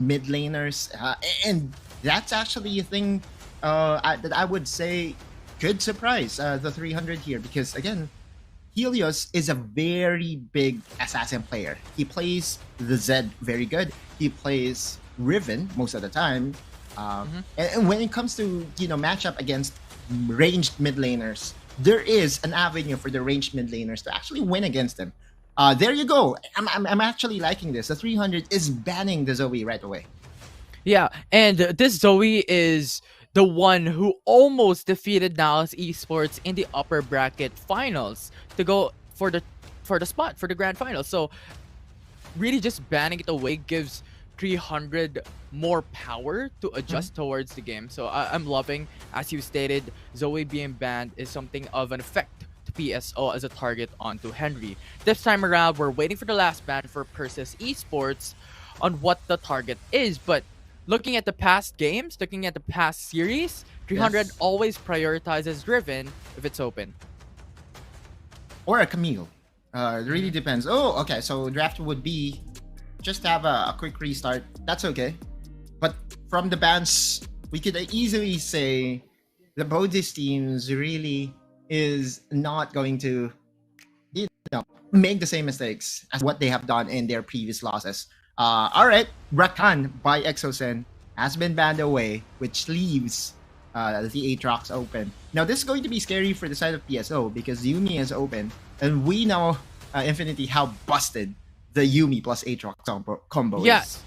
mid laners, and that's actually a thing that I would say could surprise the 300 here, because again, Helios is a very big assassin player. He plays the Zed very good. He plays Riven most of the time. And when it comes to matchup against ranged mid laners, there is an avenue for the ranged mid laners to actually win against them. There you go. I'm actually liking this. The 300 is banning the Zoe right away. Yeah, and this Zoe is the one who almost defeated Naos Esports in the upper bracket finals to go for the spot for the grand final. So really just banning it away gives 300 more power to adjust towards the game. So I'm loving, as you stated, Zoe being banned is something of an effect to PSO as a target onto Henry. This time around, we're waiting for the last ban for Persis Esports on what the target is, but looking at the past games, looking at the past series, 300 Yes. always prioritizes Driven if it's open. Or a Camille. It really depends. Oh, okay. So draft would be just have a quick restart. That's okay. But from the bans, we could easily say the both these teams really is not going to make the same mistakes as what they have done in their previous losses. All right, Rakan by Exosen has been banned away, which leaves the Aatrox open. Now, this is going to be scary for the side of PSO because Yumi is open, and we know Infinity how busted the Yumi plus Aatrox combo Yeah, is.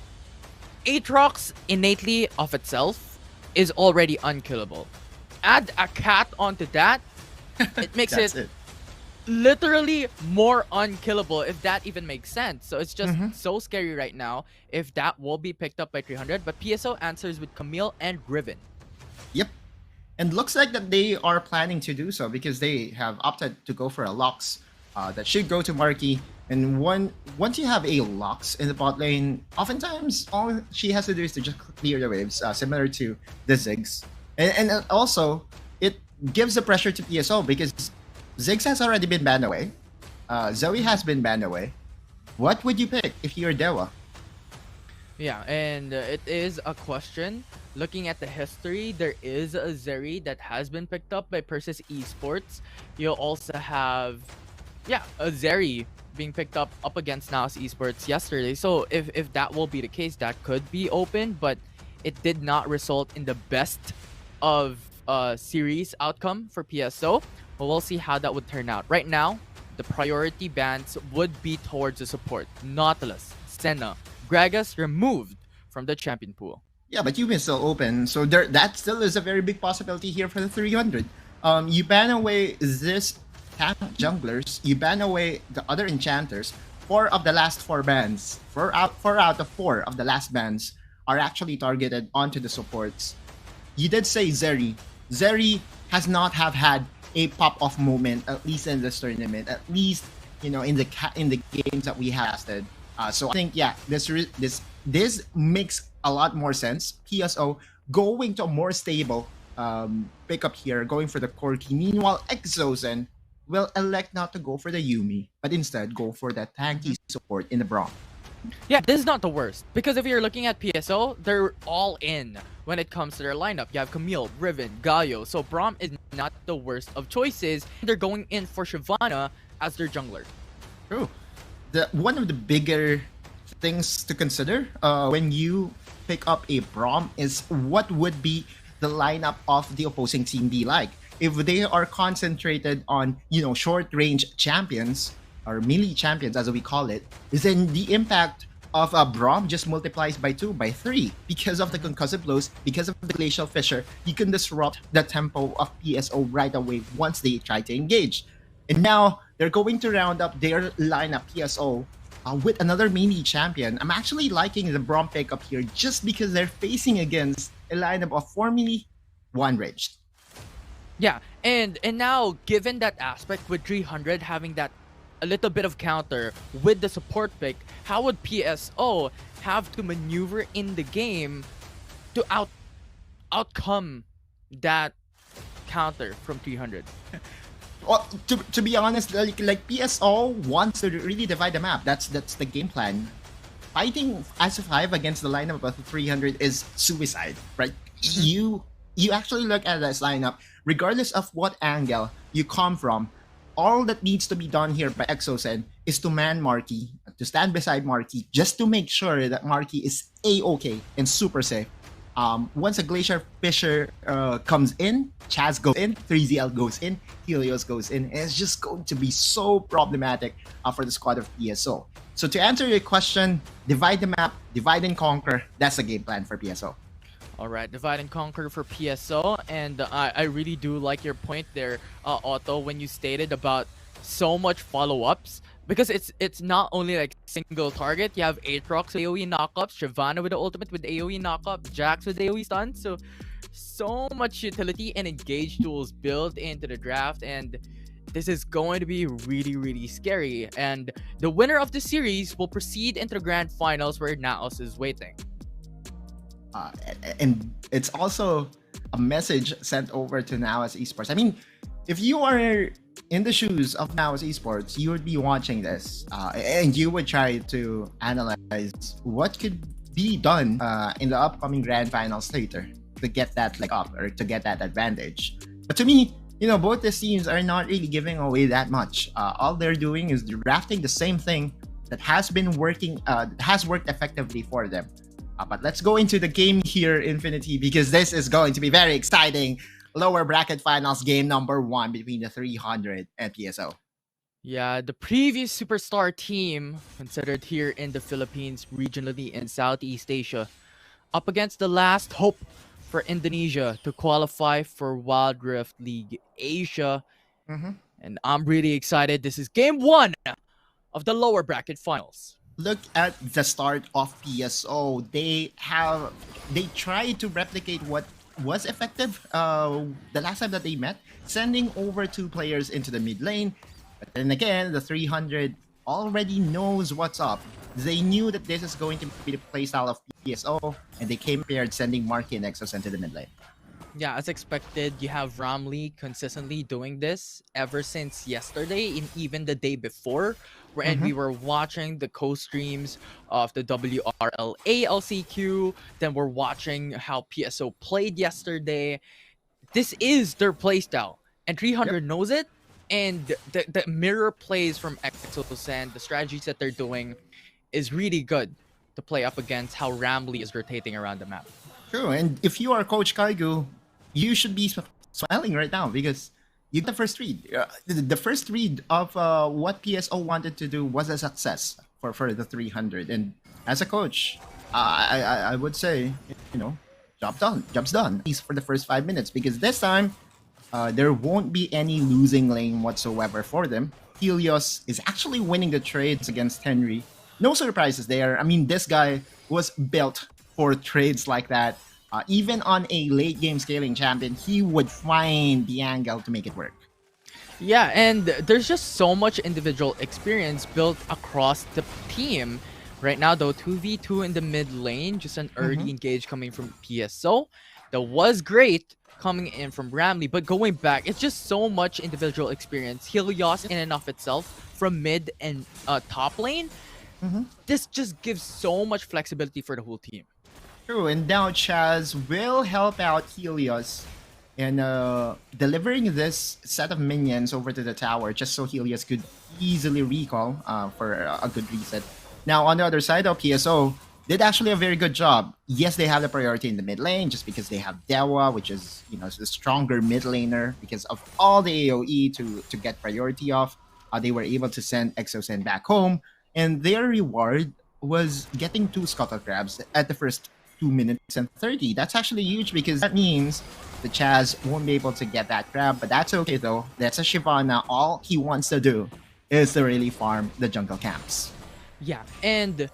Aatrox innately of itself is already unkillable. Add a cat onto that, it makes That's it literally more unkillable, if that even makes sense. So it's just so scary right now if that will be picked up by 300. But PSO answers with Camille and Riven. Yep. And looks like that they are planning to do so because they have opted to go for a Lux that should go to Marky. And once you have a Lux in the bot lane, oftentimes all she has to do is to just clear the waves, similar to the Ziggs. And also, it gives the pressure to PSO because Ziggs has already been banned away. Zoe has been banned away. What would you pick if you're Dewa? Yeah, and it is a question. Looking at the history, there is a Zeri that has been picked up by Persis Esports. You'll also have, a Zeri being picked up against Naos Esports yesterday. So if that will be the case, that could be open, but it did not result in the best of series outcome for PSO. But we'll see how that would turn out. Right now, the priority bans would be towards the support. Nautilus, Senna, Gragas removed from the champion pool. Yeah, but Yumi is still open, so that still is a very big possibility here for the 300. You ban away this tank junglers, you ban away the other enchanters. Four of the last four bans, four out of four of the last bans are actually targeted onto the supports. You did say Zeri. Zeri has not have had a pop-off moment, at least in this tournament, at least in the games that we have tested. So I think this makes a lot more sense. PSO going to a more stable pickup here, going for the Corki. Meanwhile, Exosen will elect not to go for the Yumi, but instead go for that tanky support in the Braum. Yeah, this is not the worst. Because if you're looking at PSO, they're all in when it comes to their lineup. You have Camille, Riven, Galio. So Braum is not the worst of choices. They're going in for Shyvana as their jungler. True. One of the bigger things to consider when you pick up a Braum is what would be the lineup of the opposing team be like. If they are concentrated on, short range champions or melee champions as we call it, then the impact of a Braum just multiplies by 2, by 3 because of the concussive blows, because of the glacial fissure. You can disrupt the tempo of PSO right away once they try to engage. And now they're going to round up their lineup PSO with another melee champion. I'm actually liking the Braum pickup here just because they're facing against a lineup of 4 melee, 1 ranged. Yeah, and now given that aspect with 300 having that a little bit of counter with the support pick, how would PSO have to maneuver in the game to outcome that counter from 300? Well, to be honest, like PSO wants to really divide the map. That's the game plan. fighting as a 5 against the lineup of the 300 is suicide, right? You actually look at this lineup, regardless of what angle you come from, all that needs to be done here by Exosen is to man Marky, to stand beside Marky, just to make sure that Marky is A-okay and super safe. Once a Glacier Fisher comes in, Chaz goes in, 3ZL goes in, Helios goes in, and it's just going to be so problematic for the squad of PSO. So to answer your question, divide the map, divide and conquer, that's the game plan for PSO. All right, divide and conquer for PSO, and I really do like your point there, Otto, when you stated about so much follow-ups, because it's not only like single target. You have Aatrox with AoE knockups, Shyvana with the ultimate with AoE knockup, Jax with AoE stun, so much utility and engage tools built into the draft, and this is going to be really scary. And the winner of the series will proceed into the grand finals where Naos is waiting. And it's also a message sent over to Naos Esports. I mean, if you are in the shoes of Naos Esports, you would be watching this and you would try to analyze what could be done in the upcoming grand finals later to get that leg up or to get that advantage. But to me, you know, both these teams are not really giving away that much. All they're doing is drafting the same thing that has been working, has worked effectively for them. But let's go into the game here, Infinity, because this is going to be very exciting. Lower bracket finals game number 1 between the 300 and PSO. Yeah, the previous superstar team considered here in the Philippines, regionally in Southeast Asia, up against the last hope for Indonesia to qualify for Wild Rift League Asia. And I'm really excited. This is game 1 of the lower bracket finals. Look at the start of PSO. They tried to replicate what was effective the last time that they met, sending over 2 players into the mid lane. But then again, the 300 already knows what's up. They knew that this is going to be the playstyle of PSO, and they came prepared, sending Marky and Exos into the mid lane. Yeah, as expected, you have Ramlee consistently doing this ever since yesterday and even the day before, and we were watching the co-streams of the WRL LCQ. Then we're watching how PSO played yesterday. This is their playstyle, and 300 knows it. And the mirror plays from Exos and the strategies that they're doing is really good to play up against how Ramlee is rotating around the map. True, and if you are Coach Kaigu, you should be smiling right now because you got the first read. The first read of what PSO wanted to do was a success for the 300. And as a coach, I would say, you know, job's done. At least for the first 5 minutes, because this time there won't be any losing lane whatsoever for them. Helios is actually winning the trades against Henry. No surprises there. I mean, this guy was built for trades like that. Even on a late game scaling champion, he would find the angle to make it work. Yeah, and there's just so much individual experience built across the team. Right now, though, 2v2 in the mid lane, just an early engage coming from PSO. That was great coming in from Ramlee, but going back, it's just so much individual experience. Helios in and of itself from mid and top lane, this just gives so much flexibility for the whole team. True, and now Chaz will help out Helios in delivering this set of minions over to the tower just so Helios could easily recall for a good reset. Now, on the other side of PSO, did actually a very good job. Yes, they have the priority in the mid lane just because they have Dewa, which is, you know, the stronger mid laner because of all the AoE to get priority off. They were able to send Exosen back home, and their reward was getting 2 scuttle crabs at the first 2 minutes and 30. That's actually huge because that means the Chaz won't be able to get that crab, but that's okay though. That's a Shyvana. All he wants to do is to really farm the jungle camps. Yeah, and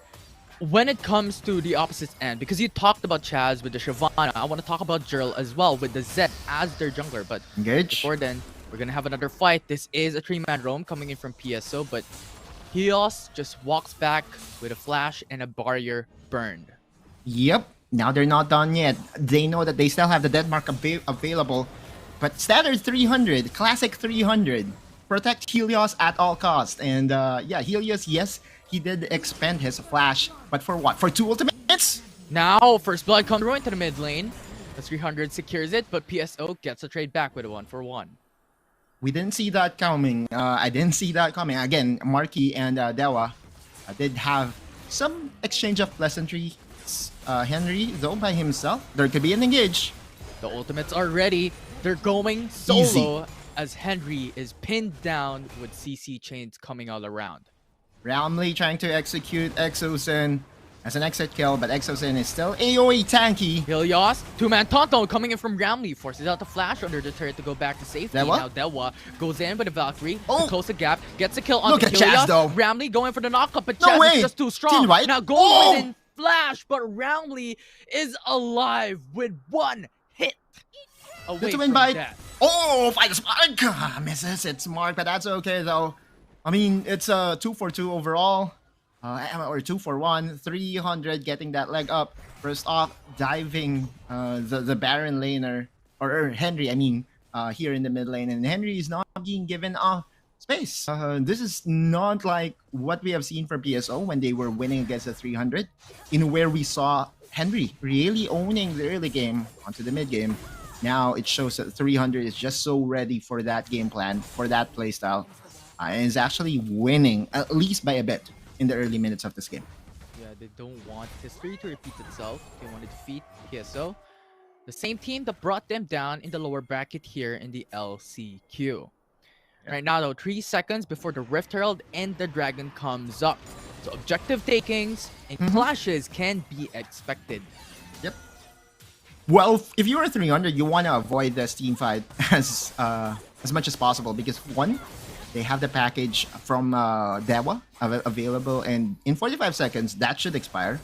when it comes to the opposite end, because you talked about Chaz with the Shyvana, I want to talk about Jurl as well with the Zed as their jungler. But Engage. Before then, we're going to have another fight. This is a 3-man roam coming in from PSO, but Helios just walks back with a flash and a barrier burned. Yep. Now they're not done yet. They know that they still have the death mark available, but standard 300, classic 300. protect Helios at all costs. And yeah, Helios, yes, he did expend his flash, but for what? For 2 ultimates? Now, first blood comes through into the mid lane. The 300 secures it, but PSO gets a trade back with a 1-for-1. We didn't see that coming. I didn't see that coming. Again, Marky and Dewa did have some exchange of pleasantries. Henry, though, by himself, there could be an engage. The ultimates are ready. They're going solo as Henry is pinned down with CC chains coming all around. Ramley trying to execute Exosin as an exit kill, but Exosin is still AoE tanky. Helios, two-man Tonton coming in from Ramley, forces out the flash under the turret to go back to safety. Dewa? Now Dewa goes in with a Valkyrie Oh! to close the gap, gets a kill on Look the at Helios. Chaz, though. Ramley going for the knockup, but No Chaz way! is just too strong. Team White? Now goes Oh! in flash, but Ramley is alive with 1 hit away Little from invite. death. Oh, fight Mark! Misses. It's Mark, but that's okay, though. I mean, it's a 2-for-2 overall. Or 2-for-1. 300 getting that leg up. First off, diving the Baron laner. Or Henry, I mean, here in the mid lane. And Henry is not being given space. This is not like what we have seen from PSO when they were winning against the 300. In where we saw Henry really owning the early game onto the mid game. Now it shows that 300 is just so ready for that game plan, for that playstyle. And is actually winning, at least by a bit, in the early minutes of this game. Yeah, they don't want history to repeat itself. They want to defeat PSO. The same team that brought them down in the lower bracket here in the LCQ. Right now, though, 3 seconds before the Rift Herald and the Dragon comes up. So objective takings and clashes can be expected. Yep. Well, if you're a 300, you want to avoid this team fight as much as possible because one, they have the package from Dewa available, and in 45 seconds, that should expire.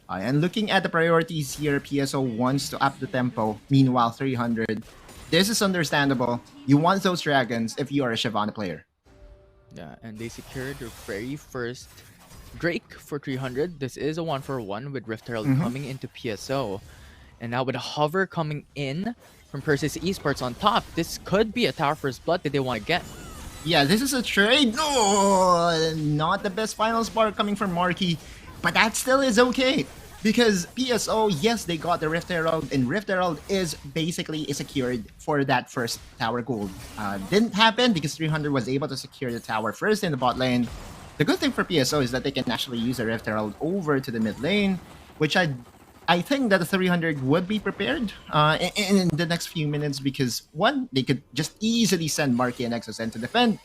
And looking at the priorities here, PSO wants to up the tempo. Meanwhile, 300, this is understandable. You want those dragons if you are a Shyvana player. Yeah, and they secured their very first Drake for 300. This is a 1-for-1 with Rift Herald coming into PSO. And now with Hover coming in from Persis Esports on top, this could be a Tower First Blood that they want to get. Yeah, this is a trade. No, not the best final spark coming from Marky, but that still is okay. Because PSO, yes, they got the Rift Herald, and Rift Herald is basically secured for that first tower gold. Didn't happen because 300 was able to secure the tower first in the bot lane. The good thing for PSO is that they can actually use the Rift Herald over to the mid lane, which I think that the 300 would be prepared in the next few minutes because, one, they could just easily send Marky and Exosen to defend.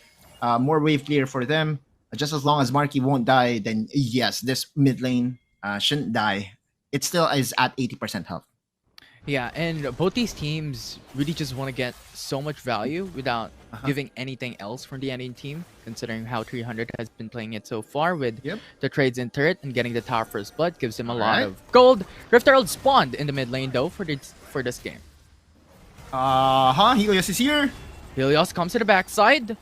More wave clear for them. Just as long as Marky won't die, then yes, this mid lane shouldn't die. It still is at 80% health. Yeah, and both these teams really just want to get so much value without giving anything else from the ending team, considering how 300 has been playing it so far with the trades in turret and getting the Tower First Blood gives them a lot of gold. Rift Herald spawned in the mid lane though for this game. Helios is here. Helios comes to the backside.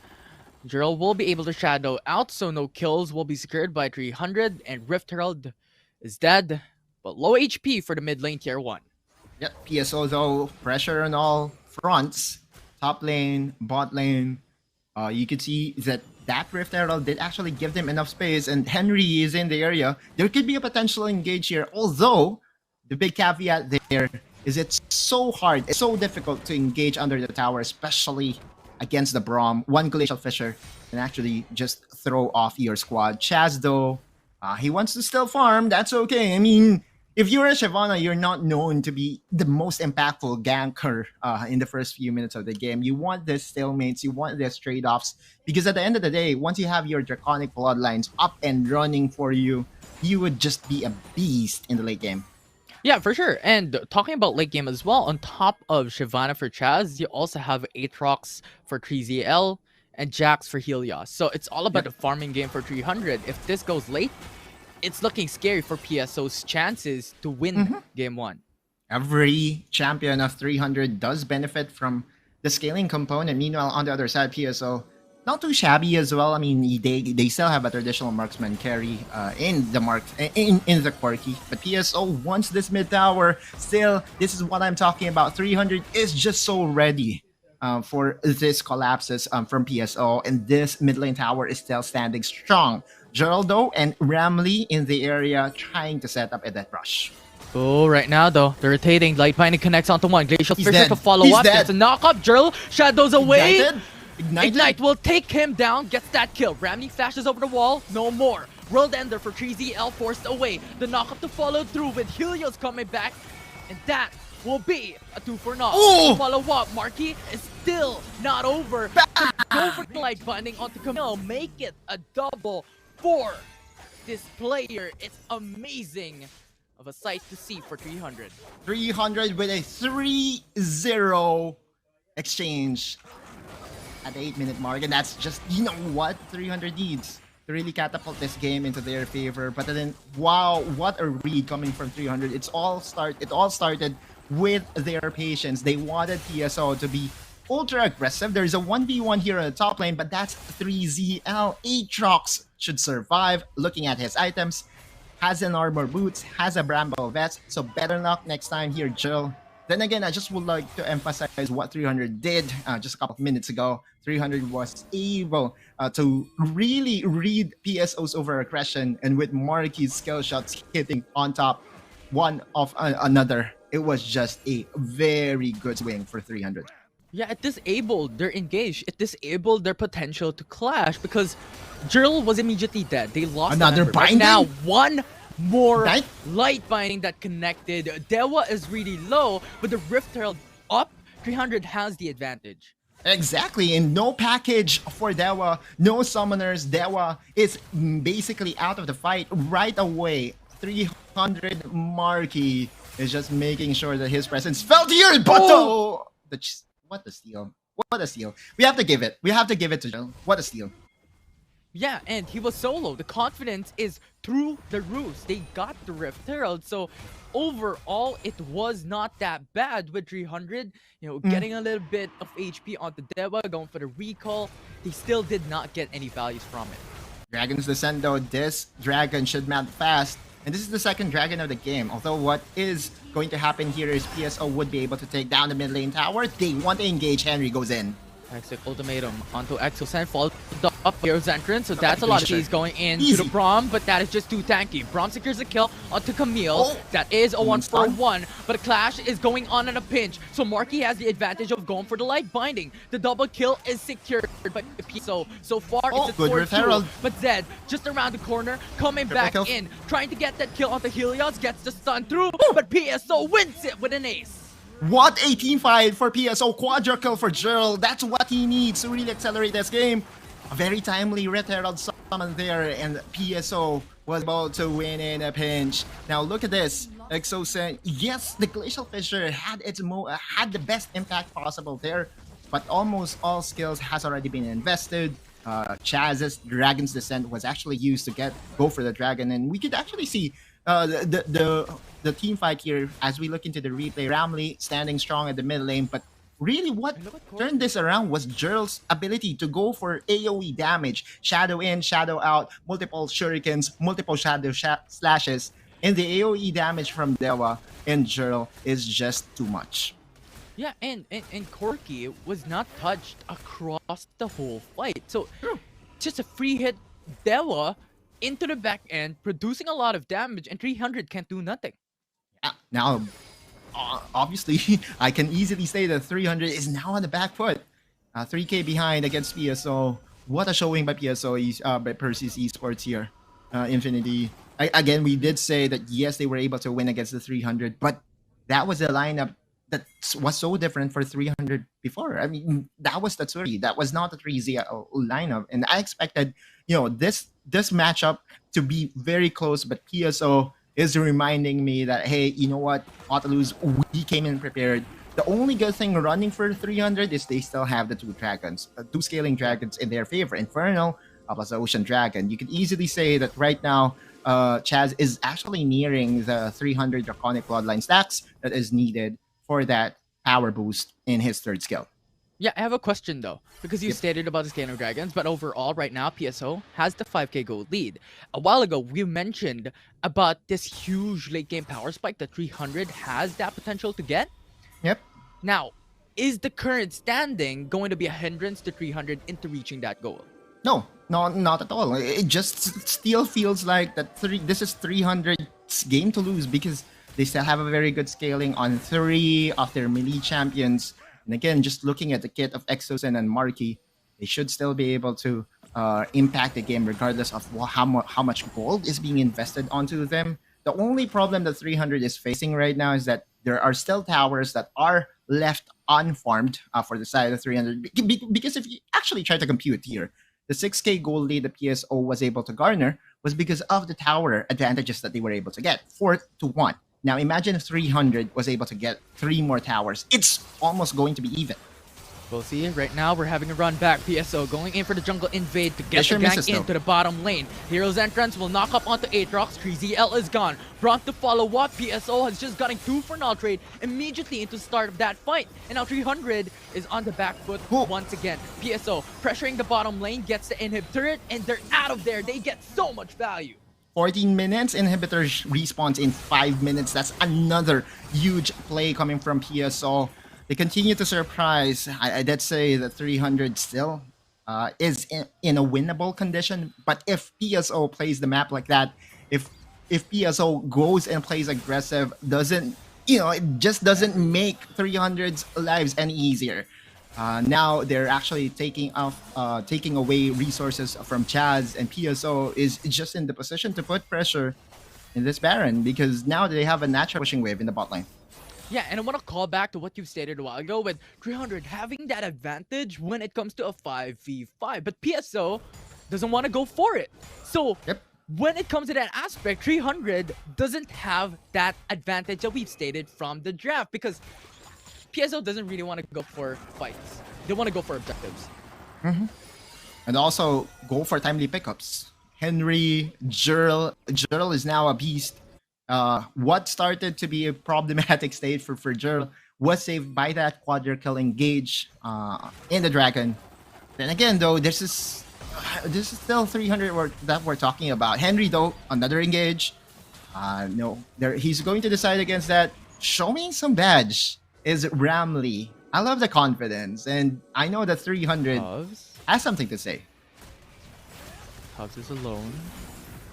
Gerald will be able to shadow out, so no kills will be secured by 300, and Rift Herald is dead, but low HP for the mid lane tier 1. Yep, PSO though, pressure on all fronts. Top lane, bot lane. You could see that Rift Herald did actually give them enough space, and Henry is in the area. There could be a potential engage here, although the big caveat there is it's so hard, it's so difficult to engage under the tower, especially against the Braum. One Glacial Fissure can actually just throw off your squad. Chaz though, he wants to still farm, that's okay. I mean, if you're a Shyvana, you're not known to be the most impactful ganker in the first few minutes of the game. You want the stalemates, you want the trade-offs, because at the end of the day, once you have your Draconic Bloodlines up and running for you, you would just be a beast in the late game. Yeah, for sure. And talking about late game as well, on top of Shyvana for Chaz, you also have Aatrox for 3ZL and Jax for Helios. So it's all about the farming game for 300. If this goes late, it's looking scary for PSO's chances to win game 1. Every champion of 300 does benefit from the scaling component. Meanwhile, on the other side, PSO, not too shabby as well. I mean, they still have a traditional marksman carry in the quirky, but PSO wants this mid tower. Still, this is what I'm talking about. 300 is just so ready for this collapses from PSO, and this mid lane tower is still standing strong. Geraldo and Ramley in the area trying to set up a death rush. Oh, right now though, the rotating light binding connects onto one. Glacial He's Fissure dead. to follow He's up. dead. Gets a knock up. Jurl shadows away. Ignited. Ignite will take him down. Gets that kill. Ramney flashes over the wall. No more. World Ender for 3ZL forced away. The knock up to follow through with Helios coming back, and that will be a 2 for 0. Ooh! Follow up. Marquis is still not over. Go for the light binding onto Camille. Make it a double for this player. It's amazing of a sight to see for 300. 300 with a 3-0 exchange at the 8-minute mark, and that's just, you know what 300 needs to really catapult this game into their favor. But then, wow, what a read coming from 300. It all started with their patience. They wanted PSO to be ultra aggressive. There's a 1v1 here on the top lane, but that's 3ZL. Aatrox should survive. Looking at his items, has an armor boots, has a bramble vest, so better luck next time here, Jill. Then again, I just would like to emphasize what 300 did just a couple of minutes ago. 300 was able to really read PSO's over aggression, and with Marquis' skill shots hitting on top one of another, it was just a very good swing for 300. Yeah, it disabled their engage. It disabled their potential to clash because Jirl was immediately dead. They lost Another the member. But binding? now one more Right? light binding that connected. Dewa is really low, but the Rift Herald up. 300 has the advantage. Exactly, and no package for Dewa, no summoners. Dewa is basically out of the fight right away. 300 Marquis is just making sure that his presence felt here, but what a steal. What a steal. We have to give it. We have to give it to Jill. What a steal. Yeah, and he was solo. The confidence is through the roofs. They got the Rift Herald, so overall, it was not that bad with 300. You know, getting a little bit of HP onto Dewa, going for the recall. They still did not get any values from it. Dragon's Descent though, this dragon should mount fast. And this is the second dragon of the game. Although what is going to happen here is PSO would be able to take down the mid lane tower. They want to engage. Henry goes in. Hexic ultimatum onto Exosend, followed up Hero's entrance, so that's a lot of cheese going in Easy. to the Braum, but that is just too tanky. Braum secures the kill onto Camille. Oh. That is a 1-for-1, Stun. but a clash is going on in a pinch, so Marquis has the advantage of going for the light binding. The double kill is secured by PSO. So far, Oh, it's a good 4-2, Rift Herald. but Zed just around the corner, coming back kill. in, trying to get that kill onto Helios, gets the stun through, but PSO wins it with an ace. What a team fight for PSO. Quadra kill for Jill. That's what he needs to really accelerate this game. A very timely Red Herald summon there, and PSO was able to win in a pinch. Now look at this. Exosen, yes, the Glacial Fissure had had the best impact possible there, but almost all skills has already been invested. Chaz's Dragon's Descent was actually used to go for the dragon, and we could actually see the team fight here as we look into the replay. Ramley standing strong at the mid lane, but really what turned this around was Jirl's ability to go for AoE damage. Shadow in, shadow out, multiple shurikens, multiple shadow slashes, and the AoE damage from Dewa and Jirl is just too much. Yeah, and Corki was not touched across the whole fight. So just a free hit Dewa into the back end, producing a lot of damage, and 300 can't do nothing. Now, obviously, I can easily say that 300 is now on the back foot. 3K behind against PSO. What a showing by PSO, by Perseus Esports here. Infinity. Again, we did say that yes, they were able to win against the 300, but that was a lineup that was so different for 300 before. I mean, that was the Tsuri. That was not the 3ZL lineup. And I expected, this matchup to be very close, but PSO is reminding me that, hey, you know what? Nautilus, we came in prepared. The only good thing running for 300 is they still have the two scaling dragons in their favor. Infernal plus the Ocean Dragon. You could easily say that right now, Chaz is actually nearing the 300 Draconic Bloodline stacks that is needed for that power boost in his third skill. Yeah, I have a question though, because you stated about the Scalar Dragons, but overall right now PSO has the 5k gold lead. A while ago, we mentioned about this huge late game power spike that 300 has that potential to get. Yep. Now, is the current standing going to be a hindrance to 300 into reaching that goal? No, not at all. It just still feels like this is 300's game to lose because they still have a very good scaling on 3 of their melee champions. And again, just looking at the kit of Exosen and Marky, they should still be able to impact the game regardless of how much gold is being invested onto them. The only problem that 300 is facing right now is that there are still towers that are left unfarmed for the side of 300. Because if you actually try to compute here, the 6k gold lead the PSO was able to garner was because of the tower advantages that they were able to get, 4-1. Now imagine if 300 was able to get 3 more towers. It's almost going to be even. We'll see. Right now, we're having a run back. PSO going in for the jungle invade to get Sure the misses, gank into the bottom lane. Hero's entrance will knock up onto Aatrox. 3ZL is gone. Bronk to follow up. PSO has just gotten 2 for null trade immediately into the start of that fight. And now 300 is on the back foot once again. PSO pressuring the bottom lane, gets the inhib turret, and they're out of there. They get so much value. 14 minutes, inhibitor respawns in 5 minutes. That's another huge play coming from PSO. They continue to surprise. I did say that 300 still is in a winnable condition, but if PSO plays the map like that, if PSO goes and plays aggressive, it just doesn't make 300's lives any easier. Now they're actually taking away resources from Chaz, and PSO is just in the position to put pressure in this Baron because now they have a natural pushing wave in the bot lane. Yeah, and I want to call back to what you stated a while ago with 300 having that advantage when it comes to a 5v5. But PSO doesn't want to go for it. So when it comes to that aspect, 300 doesn't have that advantage that we've stated from the draft because PSO doesn't really want to go for fights. They want to go for objectives. And also go for timely pickups. Henry, Jurl is now a beast. What started to be a problematic state for Jurl was saved by that quadra-kill engage in the dragon. Then again, though, this is still 300 that we're talking about. Henry, though, another engage. No, he's going to decide against that. Showing some badge is Ramley. I love the confidence, and I know that 300 has something to say. Tubbs is alone.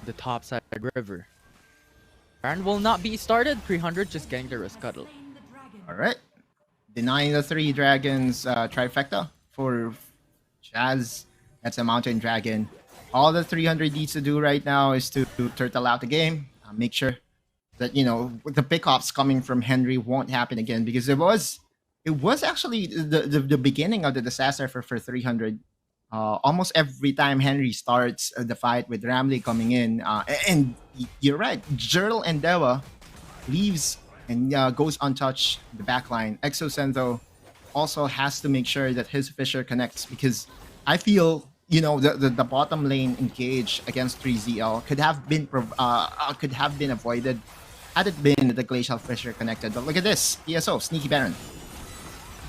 The top side river. Baron will not be started. 300 just getting the risk cuddle. Alright. Denying the 3 dragons trifecta for Chaz. That's a mountain dragon. All the 300 needs to do right now is to turtle out the game. Make sure that, the pickoffs coming from Henry won't happen again because it was actually the beginning of the disaster for 300. Almost every time Henry starts the fight with Ramley coming in, and you're right, Jurl and Dewa leaves and goes untouched the backline. Exosen, though, also has to make sure that his Fisher connects because I feel, the bottom lane engage against 3ZL could have been avoided had it been the Glacial Fisher connected. But look at this, PSO, sneaky Baron.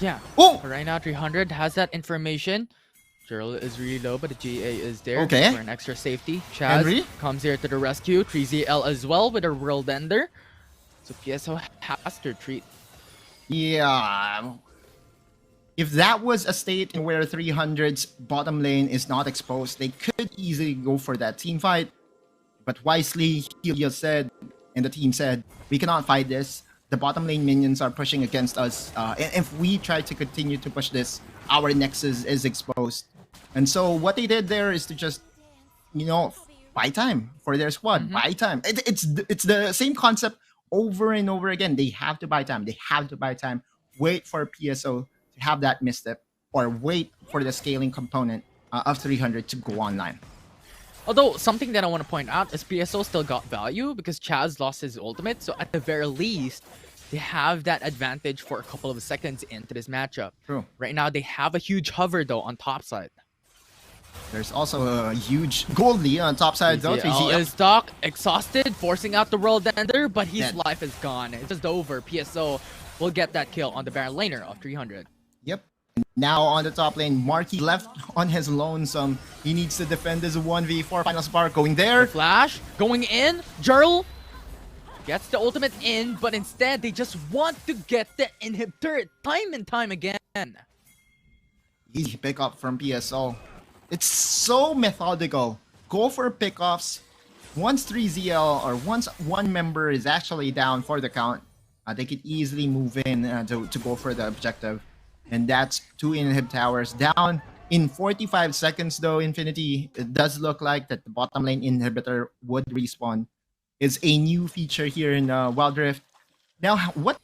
Yeah. Oh! Right now, 300 has that information. Jurl is really low, but the GA is there for an extra safety. Chaz Henry comes here to the rescue. 3ZL as well with a World Ender. So PSO has to retreat. Yeah. If that was a state in where 300's bottom lane is not exposed, they could easily go for that team fight. But wisely, he said, and the team said, we cannot fight this. The bottom lane minions are pushing against us. And if we try to continue to push this, our nexus is exposed. And so what they did there is to just, buy time for their squad. Buy time. It's the same concept over and over again. They have to buy time. They have to buy time. Wait for PSO to have that misstep, or wait for the scaling component of 300 to go online. Although, something that I want to point out is PSO still got value because Chaz lost his ultimate. So at the very least, they have that advantage for a couple of seconds into this matchup. True. Right now, they have a huge hover, though, on top side. There's also a huge gold lead on top side, though. 3ZL is stuck, exhausted, forcing out the World Ender, but his life is gone. It's just over. PSO will get that kill on the Baron laner of 300. Yep. Now on the top lane, Marky left on his lonesome. He needs to defend this 1v4 final spark. Going there. Flash going in. Jurl Gets the ultimate in, but instead they just want to get the inhibitor time and time again. Easy pickup from PSO. It's so methodical. Go for pickoffs. Once 3ZL or once one member is actually down for the count, they could easily move in to go for the objective. And that's 2 inhib towers down. In 45 seconds though, Infinity, it does look like that the bottom lane inhibitor would respawn. It's a new feature here in Wild Rift. Now, at what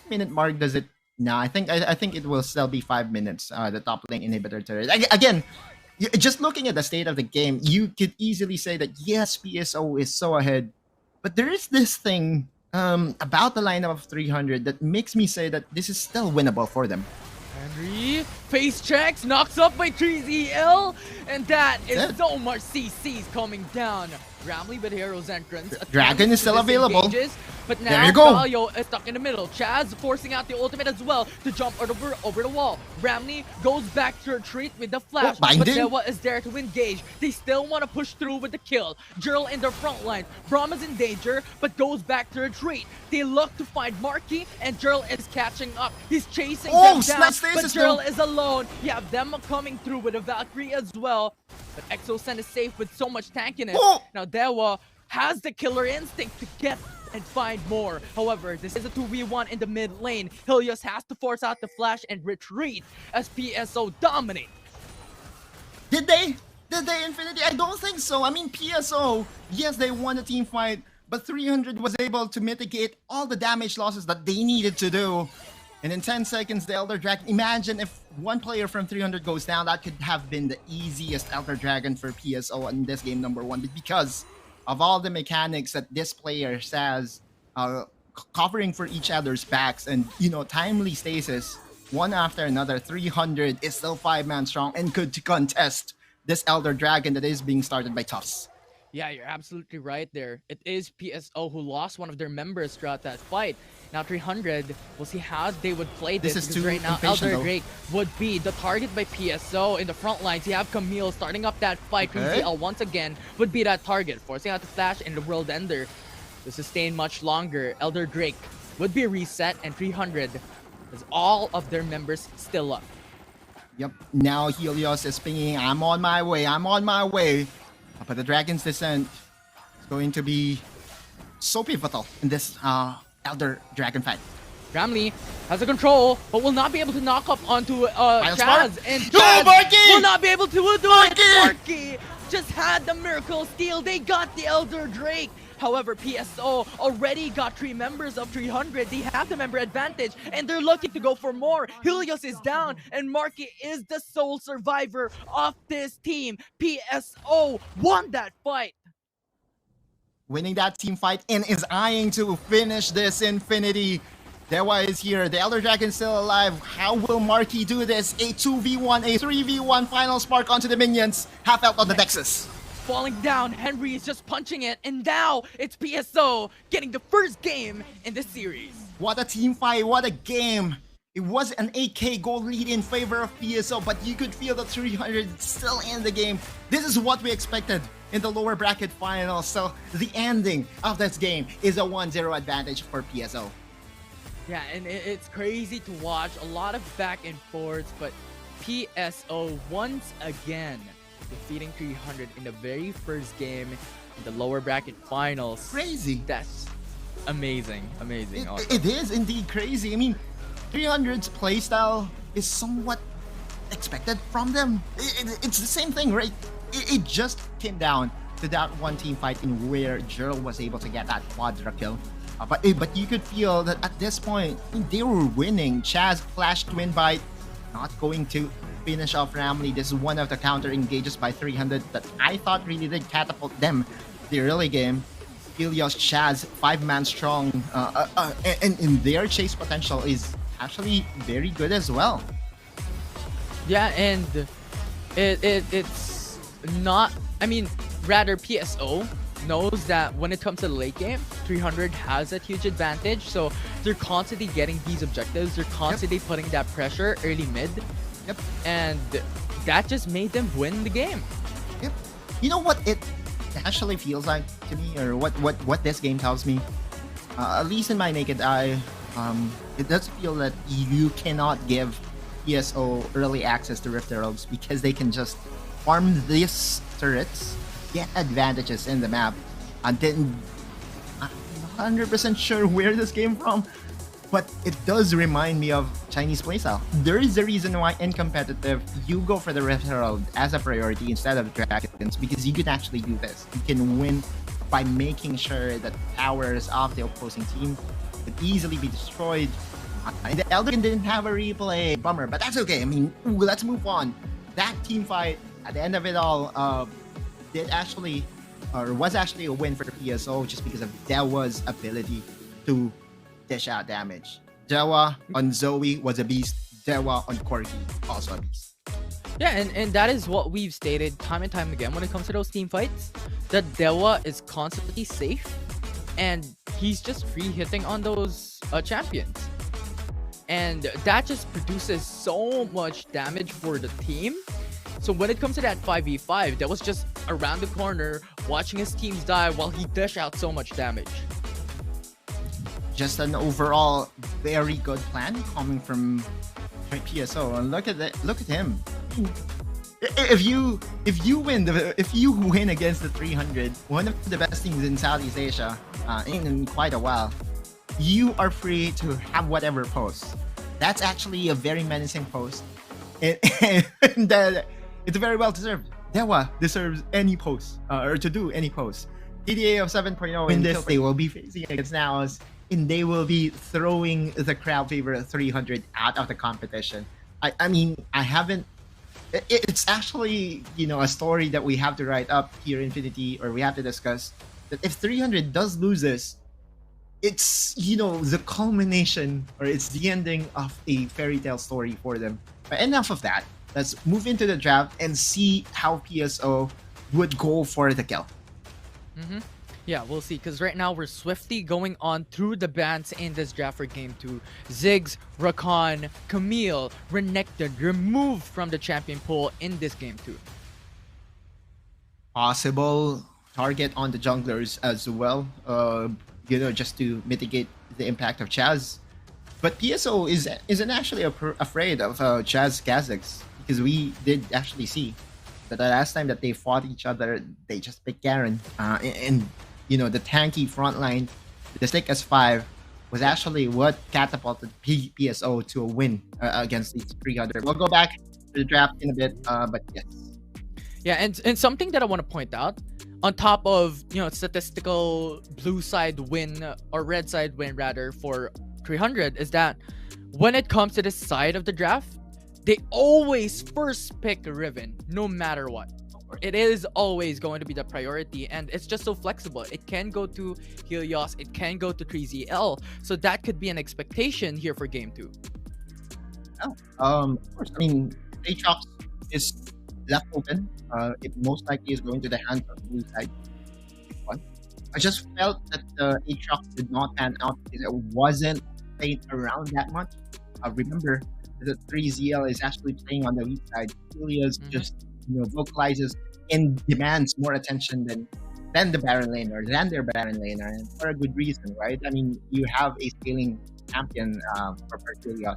minute mark does it? No, I think it will still be 5 minutes. The top lane inhibitor turret. Again, just looking at the state of the game, you could easily say that yes, PSO is so ahead, but there is this thing about the lineup of 300 that makes me say that this is still winnable for them. Henry face checks, knocks up by 3ZL, and that is so much CCs coming down. Ramley with Hero's entrance. Dragon is still available. But now there you go. Galio is stuck in the middle. Chaz forcing out the ultimate as well to jump over the wall. Ramley goes back to retreat with the flash. But Dewa is there to engage. They still want to push through with the kill. Jurl in their front line. Braum is in danger, but goes back to retreat. They look to find Marky, and Jurl is catching up. He's chasing them down, but Jurl is alone. You have them coming through with a Valkyrie as well. But Exocen is safe with so much tankiness. Now Dewa has the killer instinct to get and find more. However, this is a 2v1 in the mid lane. Helios has to force out the flash and retreat as PSO dominate. Did they? Did they, Infinity? I don't think so. I mean, PSO, yes, they won the team fight, but 300 was able to mitigate all the damage losses that they needed to do. And in 10 seconds, the Elder Dragon, imagine if one player from 300 goes down, that could have been the easiest Elder Dragon for PSO in this game number 1, because of all the mechanics that this player has, covering for each other's backs and, you know, timely stasis, one after another. 300 is still 5-man strong and good to contest this Elder Dragon that is being started by Tufts. Yeah, you're absolutely right there. It is PSO who lost one of their members throughout that fight. Now 300, we'll see how they would play this is because too right now impatient, Elder though. Drake would be the target by PSO in the front lines. You have Camille starting up that fight. Okay. PZL once again would be that target, forcing out the flash and the World Ender to sustain much longer. Elder Drake would be reset, and 300 has all of their members still up. Yep, now Helios is pinging, I'm on my way, I'm on my way. But the Dragon's Descent is going to be so pivotal in this Elder Dragon fight. Ramley has the control, but will not be able to knock up onto Chaz. And No, Marky! will not be able to do it. Marky just had the miracle steal. They got the Elder Drake. However, PSO already got 3 members of 300. They have the member advantage, and they're looking to go for more. Helios is down, and Marky is the sole survivor of this team. PSO won that fight. Winning that team fight and is eyeing to finish this, Infinity. Dewa is here. The Elder Dragon is still alive. How will Marky do this? A 2v1, a 3v1 final spark onto the minions. Half out on the Nexus. Falling down, Henry is just punching it, and now it's PSO getting the first game in this series. What a team fight, what a game. It was an 8k goal lead in favor of PSO, but you could feel the 300 still in the game. This is what we expected in the lower bracket finals. So the ending of this game is a 1-0 advantage for PSO. Yeah, and it's crazy to watch. A lot of back and forths, but PSO once again defeating 300 in the very first game in the lower bracket finals. Crazy. That's amazing. Amazing. It is indeed crazy. I mean, 300's playstyle is somewhat expected from them. It's the same thing, right? It just came down to that one team fight in where Jurl was able to get that quadra kill. But you could feel that at this point, they were winning. Chaz flash twin bite, not going to finish off Ramley. This is one of the counter engages by 300 that I thought really did catapult them the early game. Helios, Chaz, 5-man strong, and in their chase potential is actually very good as well. Yeah, and it's not, I mean, rather PSO knows that when it comes to the late game, 300 has that huge advantage, so they're constantly getting these objectives, they're constantly putting that pressure early mid. Yep. And that just made them win the game. Yep. You know what? actually feels like to me, or what this game tells me, at least in my naked eye, it does feel that you cannot give PSO early access to Rift Heralds because they can just farm these turrets, get advantages in the map, and then I'm not 100% sure where this came from, but it does remind me of Chinese playstyle. There is a reason why in competitive you go for the Rift Herald as a priority instead of Dragons, because you can actually do this. You can win by making sure that powers of the opposing team could easily be destroyed. And the Elder didn't have a replay. Bummer, but that's okay. I mean, let's move on. That team fight, at the end of it all, was actually a win for the PSO just because of Dewa's ability to dish out damage. Dewa on Zoe was a beast. Dewa on Corki, also a beast. Yeah, and that is what we've stated time and time again when it comes to those team fights, that Dewa is constantly safe, and he's just free hitting on those champions. And that just produces so much damage for the team. So when it comes to that 5v5, that was just around the corner, watching his teams die while he dish out so much damage. Just an overall very good plan coming from PSO. And look at him. If you win against the 300, one of the best teams in Southeast Asia in quite a while, you are free to have whatever post. That's actually a very menacing post, and it's very well deserved. Dewa deserves any post, or to do any post. TDA of 7.0 in this, they will be facing against Naos, and they will be throwing the crowd favorite 300 out of the competition. I mean, I haven't. It's actually, a story that we have to write up here, Infinity, or we have to discuss. That if 300 does lose this, it's the culmination, or it's the ending of a fairy tale story for them. But enough of that. Let's move into the draft and see how PSO would go for the kill. Yeah, we'll see, because right now we're swiftly going on through the bans in this draft for Game 2. Ziggs, Rakan, Camille, Renekton removed from the champion pool in this Game 2. Possible target on the junglers as well, just to mitigate the impact of Chaz. But PSO isn't actually afraid of Chaz Kha'Zix, because we did actually see that the last time that they fought each other, they just picked Garen. And the tanky front line, the stick S5, was actually what catapulted PSO to a win against these 300. We'll go back to the draft in a bit, but yes. Yeah, and something that I want to point out, on top of statistical blue side win, or red side win rather, for 300, is that when it comes to this side of the draft, they always first pick Riven, no matter what. It is always going to be the priority, and it's just so flexible. It can go to Helios, it can go to 3ZL, so that could be an expectation here for Game 2. Of course. I mean, Aatrox is left open. It most likely is going to the hands of the blue side. I just felt that the Aatrox did not pan out because it wasn't played around that much. Remember, the 3ZL is actually playing on the weak side. Helios just vocalizes and demands more attention than the Baron laner, than their Baron laner, and for a good reason, right? I mean, you have a scaling champion for Helios,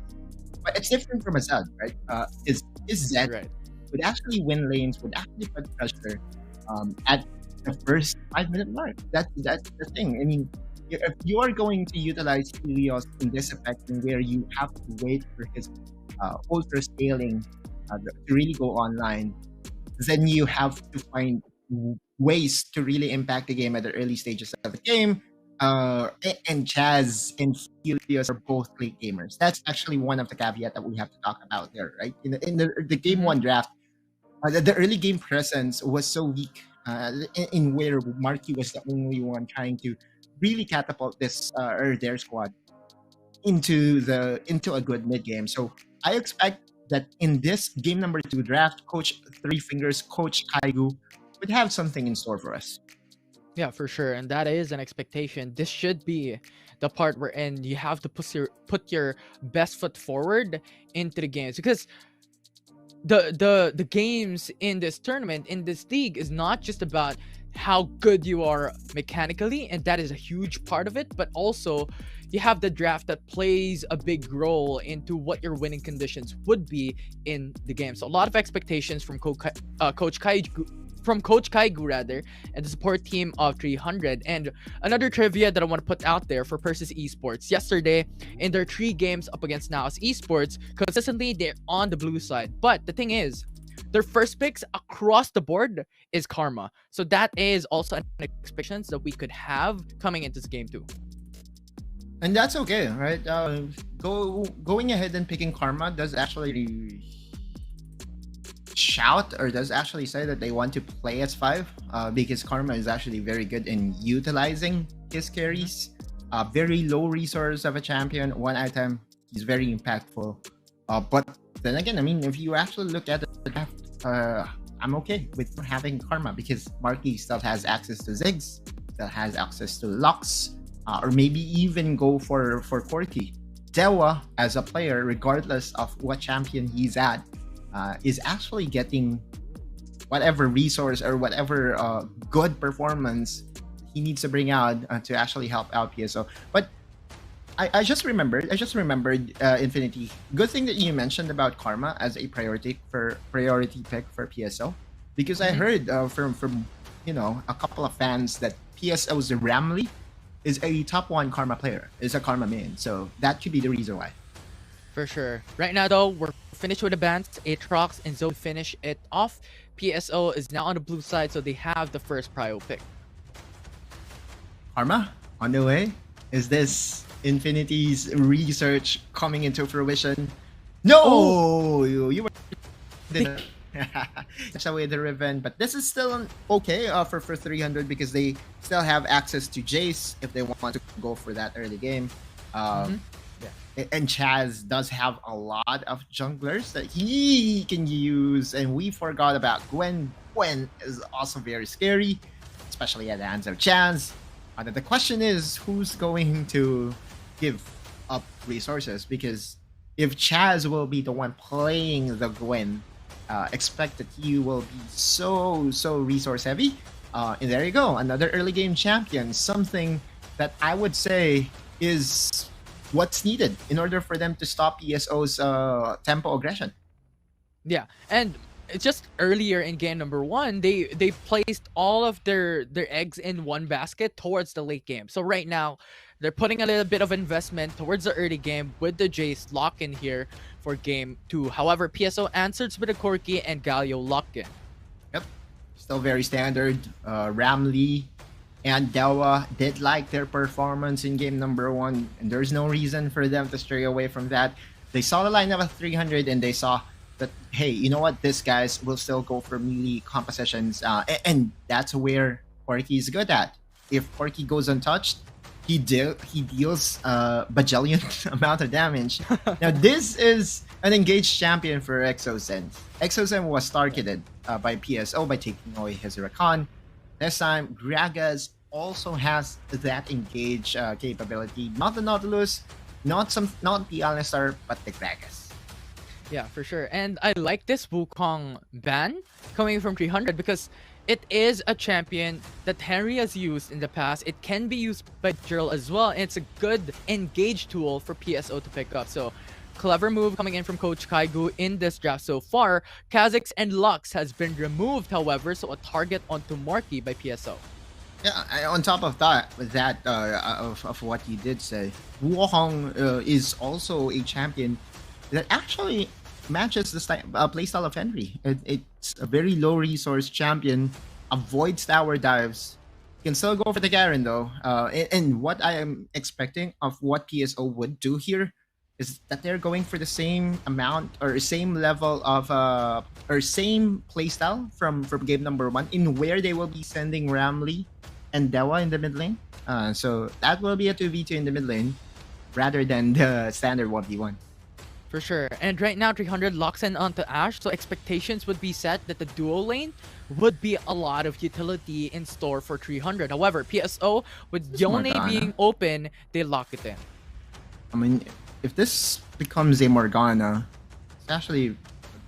but it's different from a Zed, right? Is Zed Right. would actually win lanes, would actually put pressure at the first 5-minute mark. That's the thing. I mean, if you are going to utilize Helios in this effect, where you have to wait for his ultra scaling to really go online, then you have to find ways to really impact the game at the early stages of the game. And Chaz and Helios are both late gamers. That's actually one of the caveats that we have to talk about there, right? In the game 1 draft, the early game presence was so weak, in where Marky was the only one trying to really catapult this or their squad into a good mid game. So I expect that in this game number 2 draft, Coach Three Fingers, Coach Kaigu would have something in store for us. Yeah, for sure, and that is an expectation. This should be the part wherein you have to put your best foot forward into the games, because the games in this tournament, in this league, is not just about how good you are mechanically, and that is a huge part of it. But also, you have the draft that plays a big role into what your winning conditions would be in the game. So a lot of expectations from Coach Kaigu rather, and the support team of 300. And another trivia that I want to put out there for Persis Esports: yesterday, in their 3 games up against Naos Esports, consistently they're on the blue side. But the thing is, their first picks across the board is Karma. So that is also an expectation that we could have coming into this game too. And that's okay, right? Going ahead and picking Karma does actually shout, or does actually say that they want to play as 5, because Karma is actually very good in utilizing his carries. Very low resource of a champion, 1 item, he's very impactful. But then again, I mean, if you actually look at the draft, I'm okay with having Karma because Marky still has access to Ziggs, still has access to Lux, or maybe even go for Corki. Dewa, as a player, regardless of what champion he's at, is actually getting whatever resource or whatever good performance he needs to bring out to actually help out PSO. But I just remembered Infinity. Good thing that you mentioned about Karma as a priority pick for PSO, because I heard from a couple of fans that PSO's Ramley is a top 1 Karma player, is a Karma main. So that could be the reason why. For sure. Right now, though, we're finished with the bans. Aatrox and Zoe finish it off. PSO is now on the blue side, so they have the first prio pick. Karma, on the way. Is this Infinity's research coming into fruition? No! You were... That's away the Riven, but this is still okay for 300 because they still have access to Jace if they want to go for that early game. And Chaz does have a lot of junglers that he can use, and we forgot about Gwen. Gwen is also very scary, especially at the hands of Chaz. The question is, who's going to give up resources? Because if Chaz will be the one playing the Gwen, expect that he will be so resource heavy. And there you go, another early game champion, something that I would say is what's needed in order for them to stop PSO's tempo aggression. Yeah, and just earlier in game number 1, they placed all of their eggs in one basket towards the late game. So right now, they're putting a little bit of investment towards the early game with the Jace lock-in here for game 2. However, PSO answers with a Corki and Galio lock-in. Yep, still very standard. Ramley and Dewa did like their performance in game number 1, and there's no reason for them to stray away from that. They saw the lineup of 300 and they saw that, hey, you know what, these guys will still go for melee compositions, and that's where Corki is good at. If Corki goes untouched, he deals bajillion amount of damage. Now this is an engaged champion for Exosen. Exosen was targeted by PSO by taking away his Rakan. This time, Gragas also has that engage capability. Not the Nautilus, not the Alistar, but the Gragas. Yeah, for sure. And I like this Wukong ban coming from 300 because it is a champion that Henry has used in the past. It can be used by Jill as well, and it's a good engage tool for PSO to pick up. So clever move coming in from Coach Kaigu in this draft so far. Kha'Zix and Lux has been removed, however, so a target onto Marky by PSO. Yeah, on top of that, of what you did say, Wukong is also a champion that actually matches the playstyle of Henry. It's a very low resource champion, avoids tower dives, can still go for the Garen though. And what I am expecting of what PSO would do here is that they're going for the same amount or same level of or same playstyle from game number 1, in where they will be sending Ramley and Dewa in the mid lane. So that will be a 2v2 in the mid lane rather than the standard 1v1. For sure. And right now, 300 locks in onto Ashe, so expectations would be set that the duo lane would be a lot of utility in store for 300. However, PSO, with Yone being open, they lock it in. I mean, if this becomes a Morgana, it's actually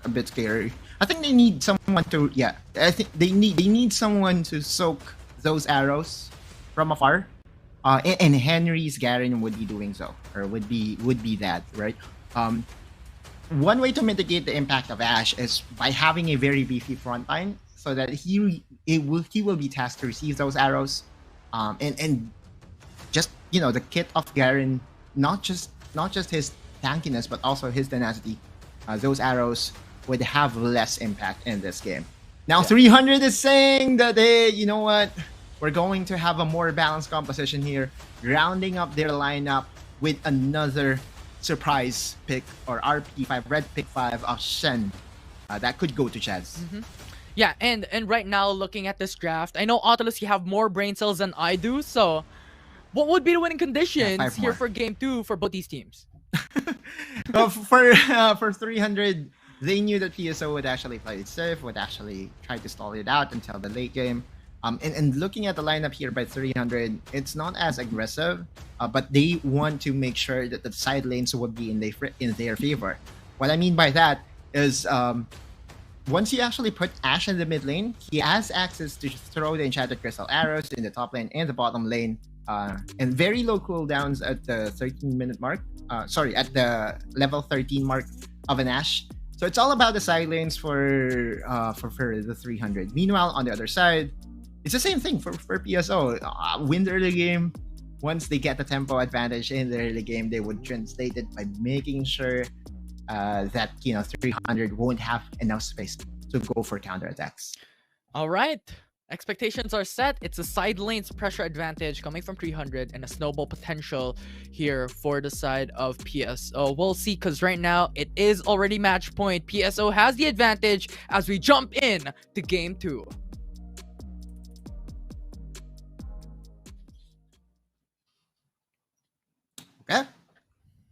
a bit scary. I think they need someone to, I think they need someone to soak those arrows from afar. And Henry's Garen would be doing so, or would be that, right? One way to mitigate the impact of Ashe is by having a very beefy front line, so that he will be tasked to receive those arrows, and just the kit of Garen, not just his tankiness but also his tenacity. Those arrows would have less impact in this game. Now 300 is saying that, hey, you know what? We're going to have a more balanced composition here, rounding up their lineup with another surprise pick, or RP5, red pick 5 of Shen. That could go to Chaz. Yeah, and right now, looking at this draft, I know, Autolus, you have more brain cells than I do, so what would be the winning conditions here for Game 2 for both these teams? For 300, they knew that PSO would actually play it safe, would actually try to stall it out until the late game. And looking at the lineup here by 300, it's not as aggressive, but they want to make sure that the side lanes would be in their favor. What I mean by that is, once you actually put Ashe in the mid lane, he has access to throw the enchanted crystal arrows in the top lane and the bottom lane, and very low cooldowns at the 13-minute mark. At the level 13 mark of an Ashe. So it's all about the side lanes for the 300. Meanwhile, on the other side, it's the same thing for PSO. Win the early game. Once they get the tempo advantage in the early game, they would translate it by making sure that 300 won't have enough space to go for counterattacks. All right. Expectations are set. It's a side lanes pressure advantage coming from 300 and a snowball potential here for the side of PSO. We'll see, because right now it is already match point. PSO has the advantage as we jump in to Game 2. Okay.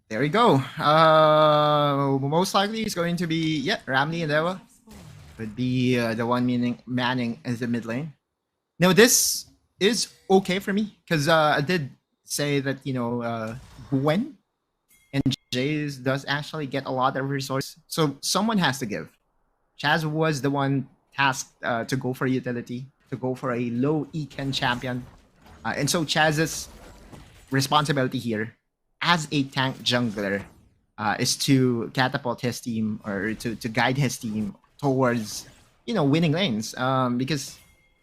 There we go. Most likely it's going to be, Ramley and Ewa would be the one manning as the mid lane. Now this is okay for me, because I did say that Gwen and Jace does actually get a lot of resources, so someone has to give. Chaz was the one tasked to go for utility, to go for a low Eken champion, and so Chaz's responsibility here as a tank jungler is to catapult his team, or to guide his team towards winning lanes, because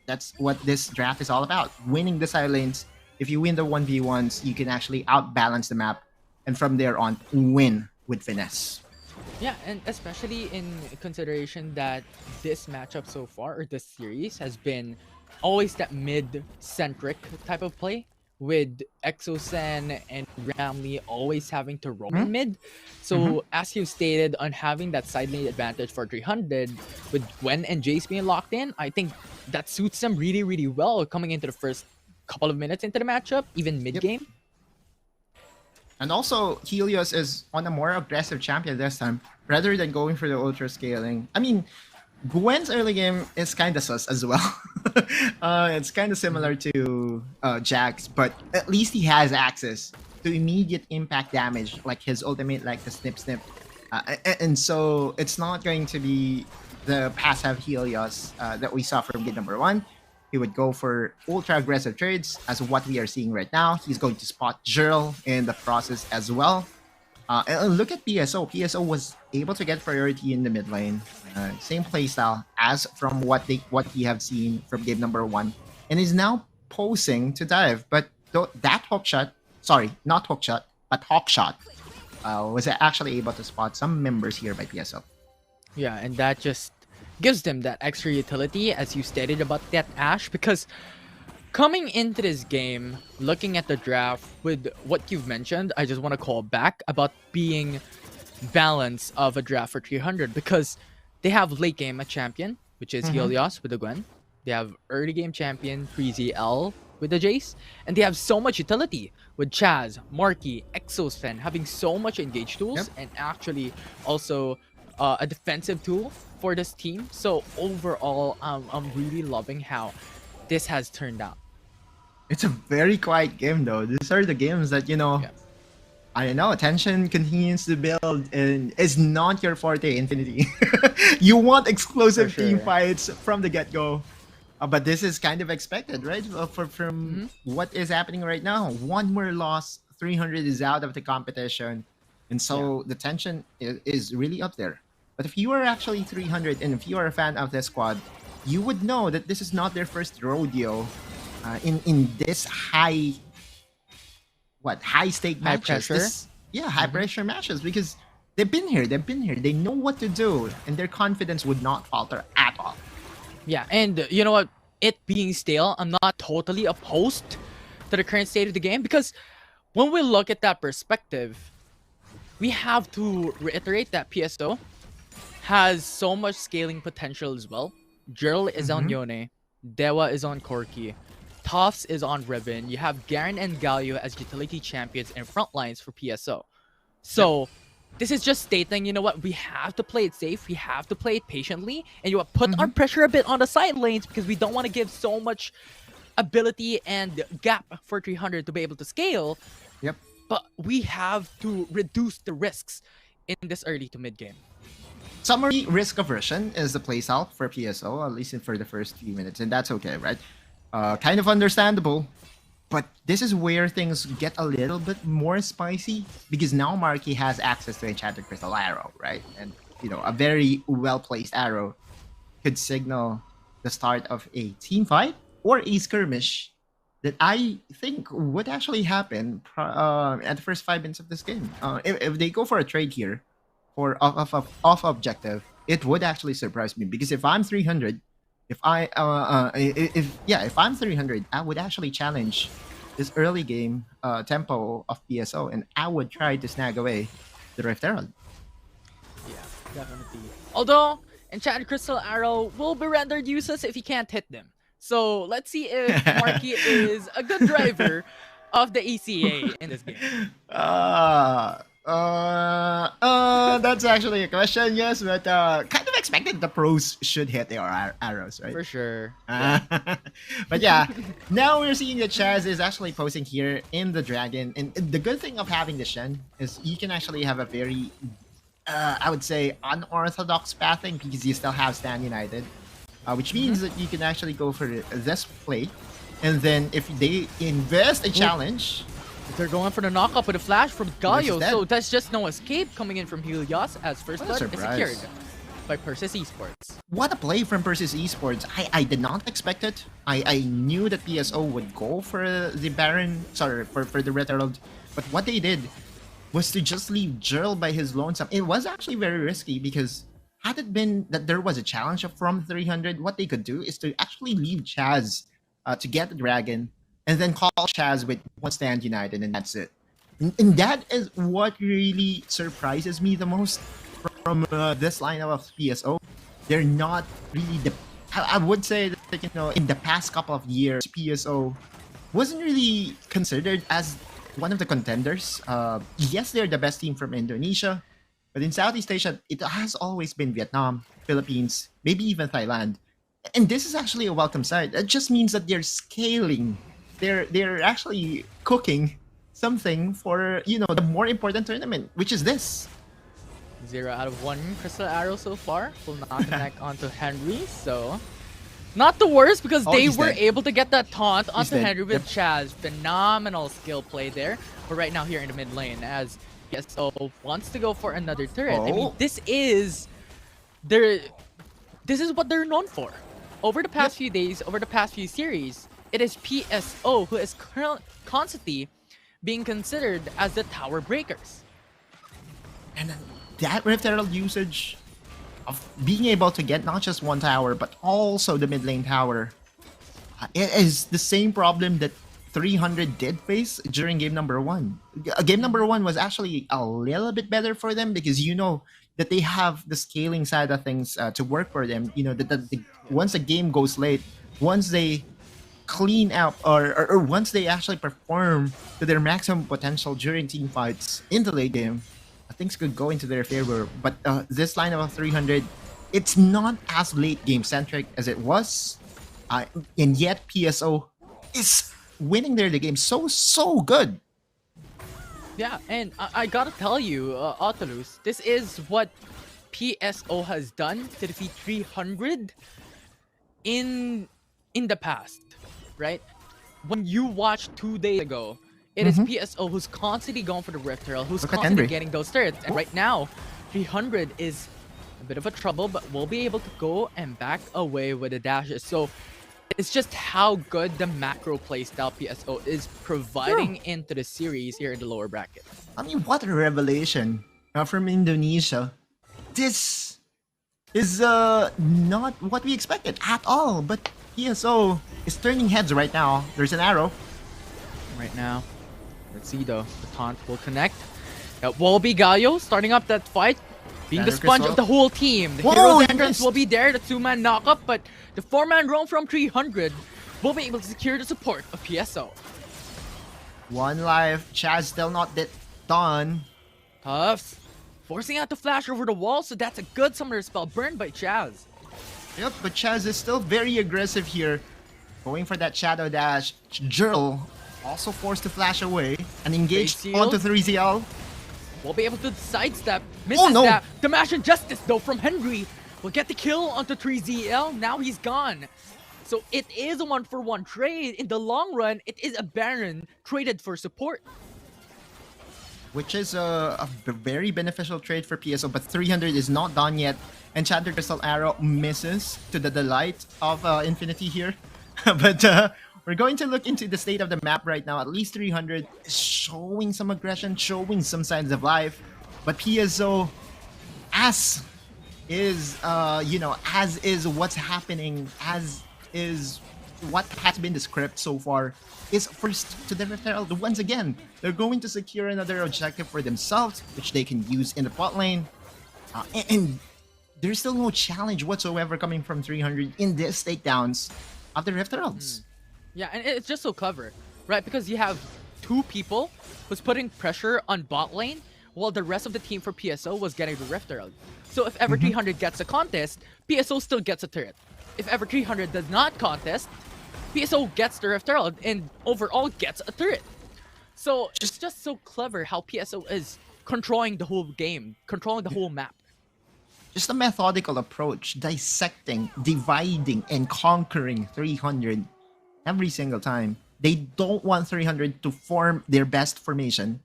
that's what this draft is all about, winning the side lanes. If you win the 1v1s, you can actually outbalance the map, and from there on win with finesse. Yeah, and especially in consideration that this matchup so far, or this series, has been always that mid-centric type of play, with Exosen and Ramley always having to roam in mid. So as you stated, on having that side lane advantage for 300, with Gwen and Jace being locked in, I think that suits them really, really well coming into the first couple of minutes into the matchup, even mid-game. And also, Helios is on a more aggressive champion this time, rather than going for the ultra scaling. I mean, Gwen's early game is kind of sus as well. It's kind of similar to Jax, but at least he has access to immediate impact damage, like his ultimate, like the snip snip. And so it's not going to be the passive Helios that we saw from game number 1. He would go for ultra aggressive trades, as what we are seeing right now. He's going to spot Jurl in the process as well. And look at PSO. PSO was able to get priority in the mid lane. Same playstyle as from what we have seen from game number 1, and is now posing to dive. But that hook shot, sorry, not hook shot, but hawk shot, was actually able to spot some members here by PSO. Yeah, and that just gives them that extra utility, as you stated about that Ashe, because coming into this game, looking at the draft with what you've mentioned, I just want to call back about being balance of a draft for 300, because they have late game a champion, which is Helios with the Gwen. They have early game champion 3ZL with the Jace, and they have so much utility with Chaz, Marky, Exosen having so much engage tools, and actually also a defensive tool for this team. So overall, I'm really loving how this has turned out. It's a very quiet game though. These are the games that, I don't know, tension continues to build, and is not your forte, Infinity. You want explosive team fights from the get-go. But this is kind of expected, right? From Mhm. what is happening right now. One more loss, 300 is out of the competition. And Yeah. so the tension is really up there. But if you are actually 300 and if you are a fan of this squad, you would know that this is not their first rodeo in this high stake High matches. pressure. This high Mhm. pressure matches because they've been here. They've been here. They know what to do, and their confidence would not falter at all. Yeah, and you know what? It being stale, I'm not totally opposed to the current state of the game because when we look at that perspective, we have to reiterate that PSO has so much scaling potential as well. Jirl is on Mm-hmm. Yone, Dewa is on Corki, Tofts is on Ribbon. You have Garen and Galio as utility champions and front lines for PSO. Yep. So this is just stating, you know what, we have to play it safe, we have to play it patiently, and you know what, put our Mm-hmm. pressure a bit on the side lanes because we don't want to give so much ability and gap for 300 to be able to scale. Yep. But we have to reduce the risks in this early to mid game. Summary risk aversion is the playstyle for PSO, at least for the first few minutes, and that's okay, right? Kind of understandable. But this is where things get a little bit more spicy because now Marky has access to Enchanted Crystal Arrow, right? And a very well placed arrow could signal the start of a team fight or a skirmish that I think would actually happen at the first 5 minutes of this game. If they go for a trade here for off objective, it would actually surprise me because if I'm 300, if I'm 300, I would actually challenge this early game tempo of PSO, and I would try to snag away the Rift Herald. Yeah, definitely. Although, Enchanted Crystal Arrow will be rendered useless if you can't hit them. So let's see if Marky is a good driver of the ECA in this game. That's actually a question, yes, but kind of expected the pros should hit their arrows, right? For sure. But yeah, now we're seeing that Chaz is actually posing here in the Dragon, and the good thing of having the Shen is you can actually have a very, I would say, unorthodox pathing because you still have Stand United, which means that you can actually go for this play, and then if they invest a challenge. They're going for the knockup with a flash from Galio, dead. so that's just no escape coming in from Helios as first What a blood is surprise. secured by Persis Esports. What a play from Persis Esports. I did not expect it. I knew that PSO would go for the Baron, sorry, for the Red Herald, but what they did was to just leave Jirl by his lonesome. It was actually very risky because had it been that there was a challenge from 300, what they could do is to actually leave Chaz to get the dragon and then call Chaz with one Stand United, and that's it. And that is what really surprises me the most from this lineup of PSO. They're not really I would say that in the past couple of years, PSO wasn't really considered as one of the contenders. Yes, they're the best team from Indonesia, but in Southeast Asia, it has always been Vietnam, Philippines, maybe even Thailand. And this is actually a welcome sight. It just means that they're scaling. They're actually cooking something for the more important tournament, which is this. 0 out of 1 Crystal Arrow so far. Will not connect onto Henry, so not the worst because they he's were dead. able to get that taunt onto dead. Henry with Yep. Chaz. Phenomenal skill play there. But right now here in the mid lane as PSO wants to go for another turret. I mean, Oh. this is what they're known for. Over the past few days, over the past few series, it is PSO who is constantly being considered as the tower breakers. And then that Rift Herald usage of being able to get not just one tower, but also the mid lane tower, it is the same problem that 300 did face during game number 1. Game number 1 was actually a little bit better for them because that they have the scaling side of things to work for them. Once a game goes late, once they clean up or once they actually perform to their maximum potential during team fights in the late game, things could go into their favor. But this lineup of 300, it's not as late game centric as it was, and yet PSO is winning their game so good. Yeah, and I gotta tell you, Autolus, this is what PSO has done to defeat 300 in in the past, right? When you watched 2 days ago, it is PSO who's constantly going for the Rift Herald, who's Look at constantly Henry. getting those turrets. And right now, 300 is a bit of a trouble, but will be able to go and back away with the dashes. So it's just how good the macro playstyle PSO is providing into the series here in the lower bracket. I mean, what a revelation from Indonesia. This is not what we expected at all, but PSO is turning heads right now. There's an arrow. Right now, let's see though. The taunt will connect. That will be Galio starting up that fight, being the Banner sponge Crystal. of the whole team. The Whoa, hero's he entrance missed. will be there, the 2-man knockup, but the 4-man roam from 300 will be able to secure the support of PSO. One life. Chaz still not done. Tufts forcing out the flash over the wall, so that's a good summoner spell burned by Chaz. Yep, but Chaz is still very aggressive here. Going for that shadow dash. Jurl also forced to flash away and engaged Face onto shield. 3ZL. Will be able to sidestep. Misses no. that. The mash injustice though from Henry will get the kill onto 3ZL. Now he's gone. So it is a 1-for-1 trade. In the long run, it is a Baron traded for support. Which is a very beneficial trade for PSO, but 300 is not done yet. Enchanted Crystal Arrow misses to the delight of Infinity here. But we're going to look into the state of the map right now. At least 300 is showing some aggression, showing some signs of life. But PSO, as is, as is what's happening, as is what has been the script so far, is first to the Rift Herald. Once again, they're going to secure another objective for themselves, which they can use in the bot lane. And there's still no challenge whatsoever coming from 300 in this takedowns of the Rift Heralds. Yeah, and it's just so clever, right? Because you have two people who's putting pressure on bot lane while the rest of the team for PSO was getting the Rift Herald. So if ever 300 gets a contest, PSO still gets a turret. If ever 300 does not contest, PSO gets the Rift Herald and overall gets a turret. So it's just so clever how PSO is controlling the whole game, controlling the whole map. Just a methodical approach, dissecting, dividing, and conquering 300 every single time. They don't want 300 to form their best formation.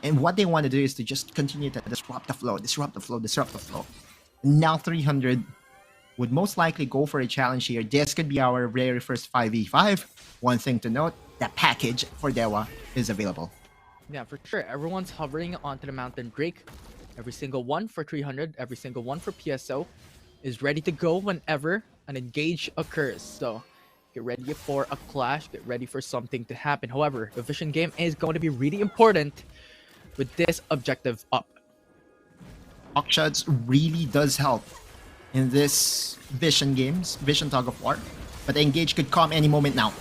And what they want to do is to just continue to disrupt the flow, disrupt the flow, disrupt the flow. Now 300 would most likely go for a challenge here. This could be our very first 5v5. One thing to note, that package for Dewa is available. Yeah, for sure. Everyone's hovering onto the Mountain Drake. Every single one for 300, every single one for PSO is ready to go whenever an engage occurs. So get ready for a clash, get ready for something to happen. However, the vision game is going to be really important with this objective up. Hawkshots really does help in this vision games, vision tug of war. But the engage could come any moment now.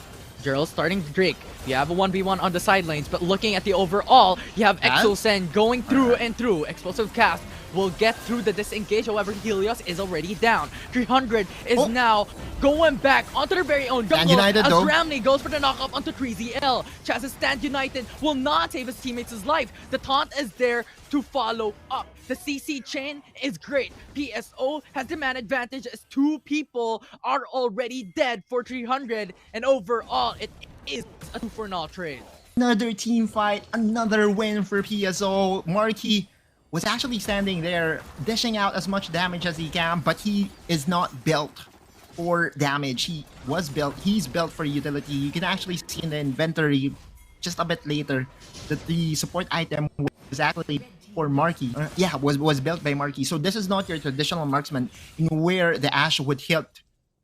Gerald starting Drake. You have a 1v1 on the side lanes, but looking at the overall, you have Exosen going through and through. Explosive cast will get through the disengage. However, Helios is already down. 300 is now going back onto their very own jungle United, as though. Ramney goes for the knockup onto 3ZL. Chaz's Stand United will not save his teammates' life. The taunt is there to follow up. The CC chain is great. PSO has the man advantage as two people are already dead for 300. And overall, it is a 2-for-0 trade. Another team fight, another win for PSO. Marky was actually standing there, dishing out as much damage as he can, but he is not built for damage. He's built for utility. You can actually see in the inventory just a bit later that the support item was actually for Marky. Was built by Marky. So this is not your traditional marksman in where the Ashe would hit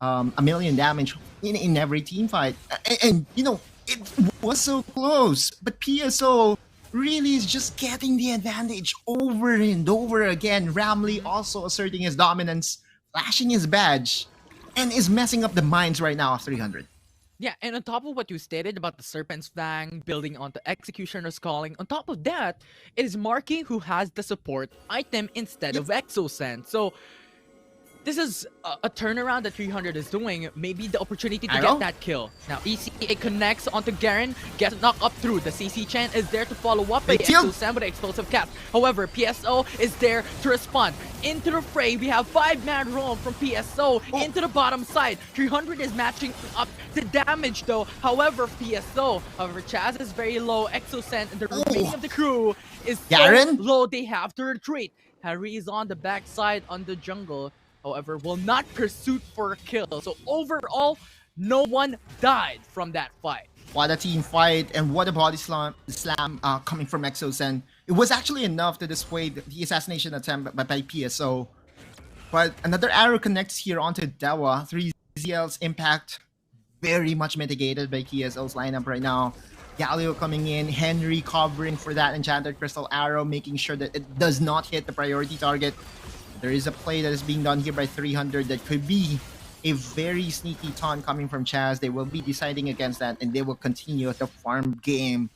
a million damage in every team fight. And you know, it was so close, but PSO really is just getting the advantage over and over again. Ramley also asserting his dominance, flashing his badge, and is messing up the minds right now of 300. Yeah, and on top of what you stated about the Serpent's Fang building onto Executioner's Calling, on top of that, it is Marky who has the support item instead of Exosen. So this is a turnaround that 300 is doing. Maybe the opportunity to Arrow? get that kill. Now ECA connects onto Garen, gets knocked up through. The CC Chan is there to follow up by Big kill. Exo with the explosive cap. However, PSO is there to respond. Into the fray, we have 5-man roam from PSO into the bottom side. 300 is matching up the damage though. However, Chaz is very low. Exo and the remaining of the crew is Garen? so low they have to retreat. Harry is on the backside on the jungle. However, will not pursue for a kill. So overall, no one died from that fight. What a team fight, and what a body slam coming from Exosen. It was actually enough to dissuade the assassination attempt by PSO. But another arrow connects here onto Dewa. 3ZL's impact very much mitigated by PSO's lineup right now. Galio coming in, Henry covering for that enchanted crystal arrow, making sure that it does not hit the priority target. There is a play that is being done here by 300 that could be a very sneaky taunt coming from Chaz. They will be deciding against that, and they will continue the farm game.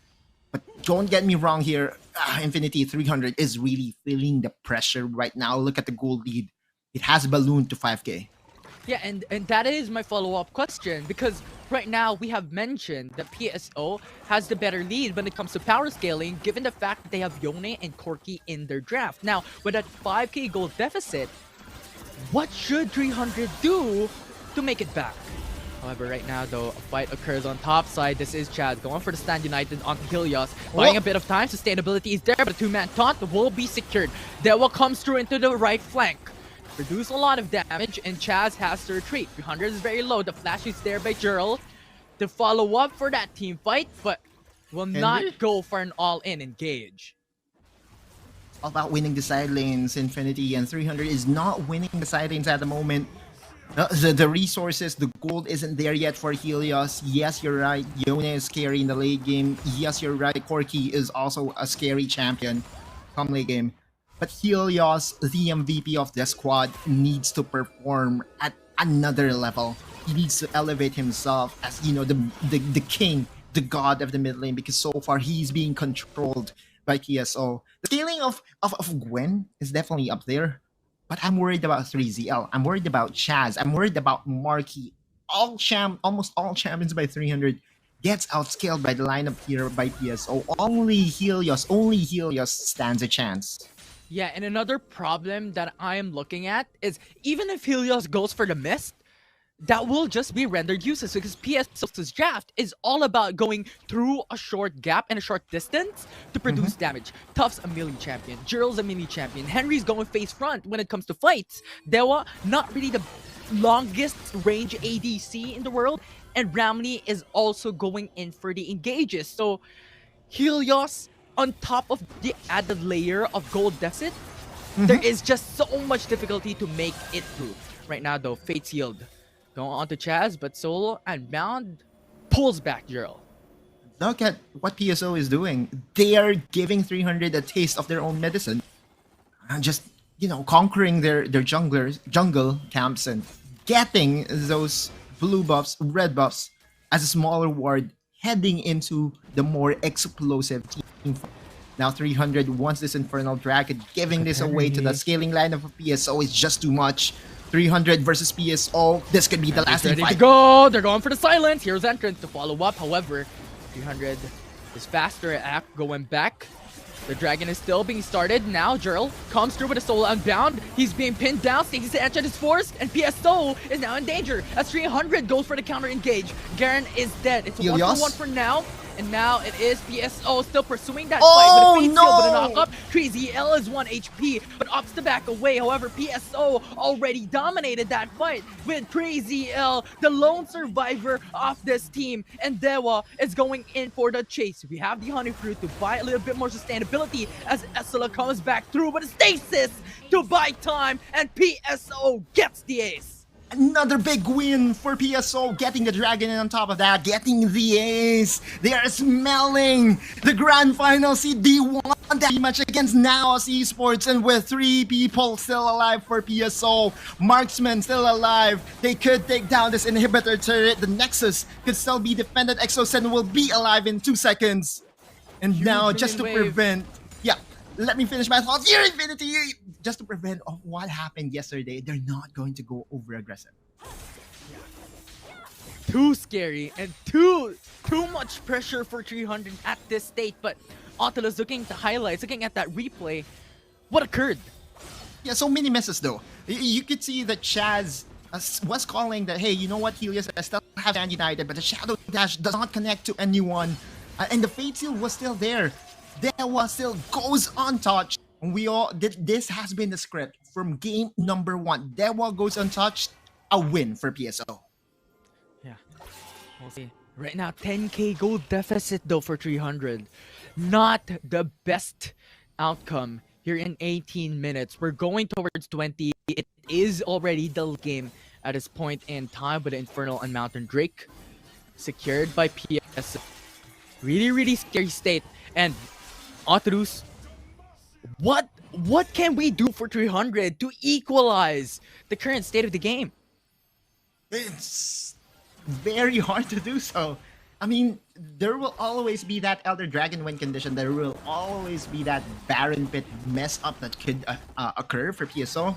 But don't get me wrong here, Infinity 300 is really feeling the pressure right now. Look at the gold lead. It has ballooned to 5k. Yeah, and that is my follow-up question, because right now we have mentioned that PSO has the better lead when it comes to power scaling, given the fact that they have Yone and Corki in their draft. Now, with that 5k gold deficit, what should 300 do to make it back? However, right now though, a fight occurs on top side. This is Chad going for the stand united onto Helios, buying a bit of time. Sustainability is there, but a 2-man taunt will be secured. Dewa comes through into the right flank. Produce a lot of damage, and Chaz has to retreat. 300 is very low. The flash is there by Jurl to follow up for that team fight, but will not go for an all-in engage. All about winning the side lanes, Infinity, and 300 is not winning the side lanes at the moment. The resources, the gold isn't there yet for Helios. Yes, you're right. Yone is scary in the late game. Yes, you're right. Corki is also a scary champion come late game. But Helios, the MVP of the squad, needs to perform at another level. He needs to elevate himself as, you know, the king, the god of the mid lane, because so far he's being controlled by PSO. The scaling of Gwen is definitely up there, but I'm worried about 3ZL. I'm worried about Chaz. I'm worried about Marky. Almost all champions by 300 gets outscaled by the lineup here by PSO. Only Helios stands a chance. Yeah, and another problem that I am looking at is even if Helios goes for the mist, that will just be rendered useless because PSO's draft is all about going through a short gap and a short distance to produce damage. Tuff's a melee champion, Jirl's a melee champion, Henry's going face front when it comes to fights. Dewa, not really the longest range ADC in the world, and Ramley is also going in for the engages. So Helios, on top of the added layer of gold deficit, there is just so much difficulty to make it through. Right now though, Fate's Yield going on to Chaz, but Solo and Bound pulls back Jurl. Look at what PSO is doing. They are giving 300 a taste of their own medicine. And just, you know, conquering their jungle camps and getting those blue buffs, red buffs as a small reward, heading into the more explosive team. Now 300 wants this Infernal Dragon, giving this away to the scaling line of PSO is just too much. 300 versus PSO, this could be the last ready fight. to go. They're going for the silence. Here's entrance to follow up. However, 300 is faster at going back. The dragon is still being started. Now Jurl comes through with a soul unbound. He's being pinned down. Stacy's enchant is forced, and PSO is now in danger as 300 goes for the counter engage. Garen is dead. It's a 1-for-1 for now. And now it is PSO still pursuing that fight with a Fate's Yield with a knock-up. 3ZL is 1 HP, but opts to back away. However, PSO already dominated that fight with 3ZL, the lone survivor of this team. And Dewa is going in for the chase. We have the Honey Fruit to buy a little bit more sustainability as Esla comes back through, but a stasis to buy time, and PSO gets the ace. Another big win for PSO, getting the dragon, and on top of that, getting the ace. They are smelling the grand final seed. They want that match against Naos Esports, and with 3 people still alive for PSO, Marksman still alive, they could take down this inhibitor turret. The Nexus could still be defended. Exosen will be alive in 2 seconds. And now, just to prevent... Yeah. let me finish my thoughts here, Infinity. Just to prevent of what happened yesterday, they're not going to go over aggressive. Too scary and too much pressure for 300 at this state. But Ottalos looking at the highlights, looking at that replay, what occurred? Yeah, so many misses though. You could see that Chaz was calling that, hey, you know what, Helios, I still have Stand United, but the Shadow Dash does not connect to anyone. And the Fate Seal was still there. Dewa still goes untouched. We all this has been the script from game number 1. Dewa goes untouched, a win for PSO. Yeah, we'll see. Right now, 10k gold deficit though for 300. Not the best outcome here in 18 minutes. We're going towards 20. It is already the game at this point in time, with the Infernal and Mountain Drake secured by PS. Really scary state. And Otarus, what can we do for 300 to equalize the current state of the game? It's very hard to do so. I mean, there will always be that Elder Dragon win condition. There will always be that Baron Pit mess up that could occur for PSO.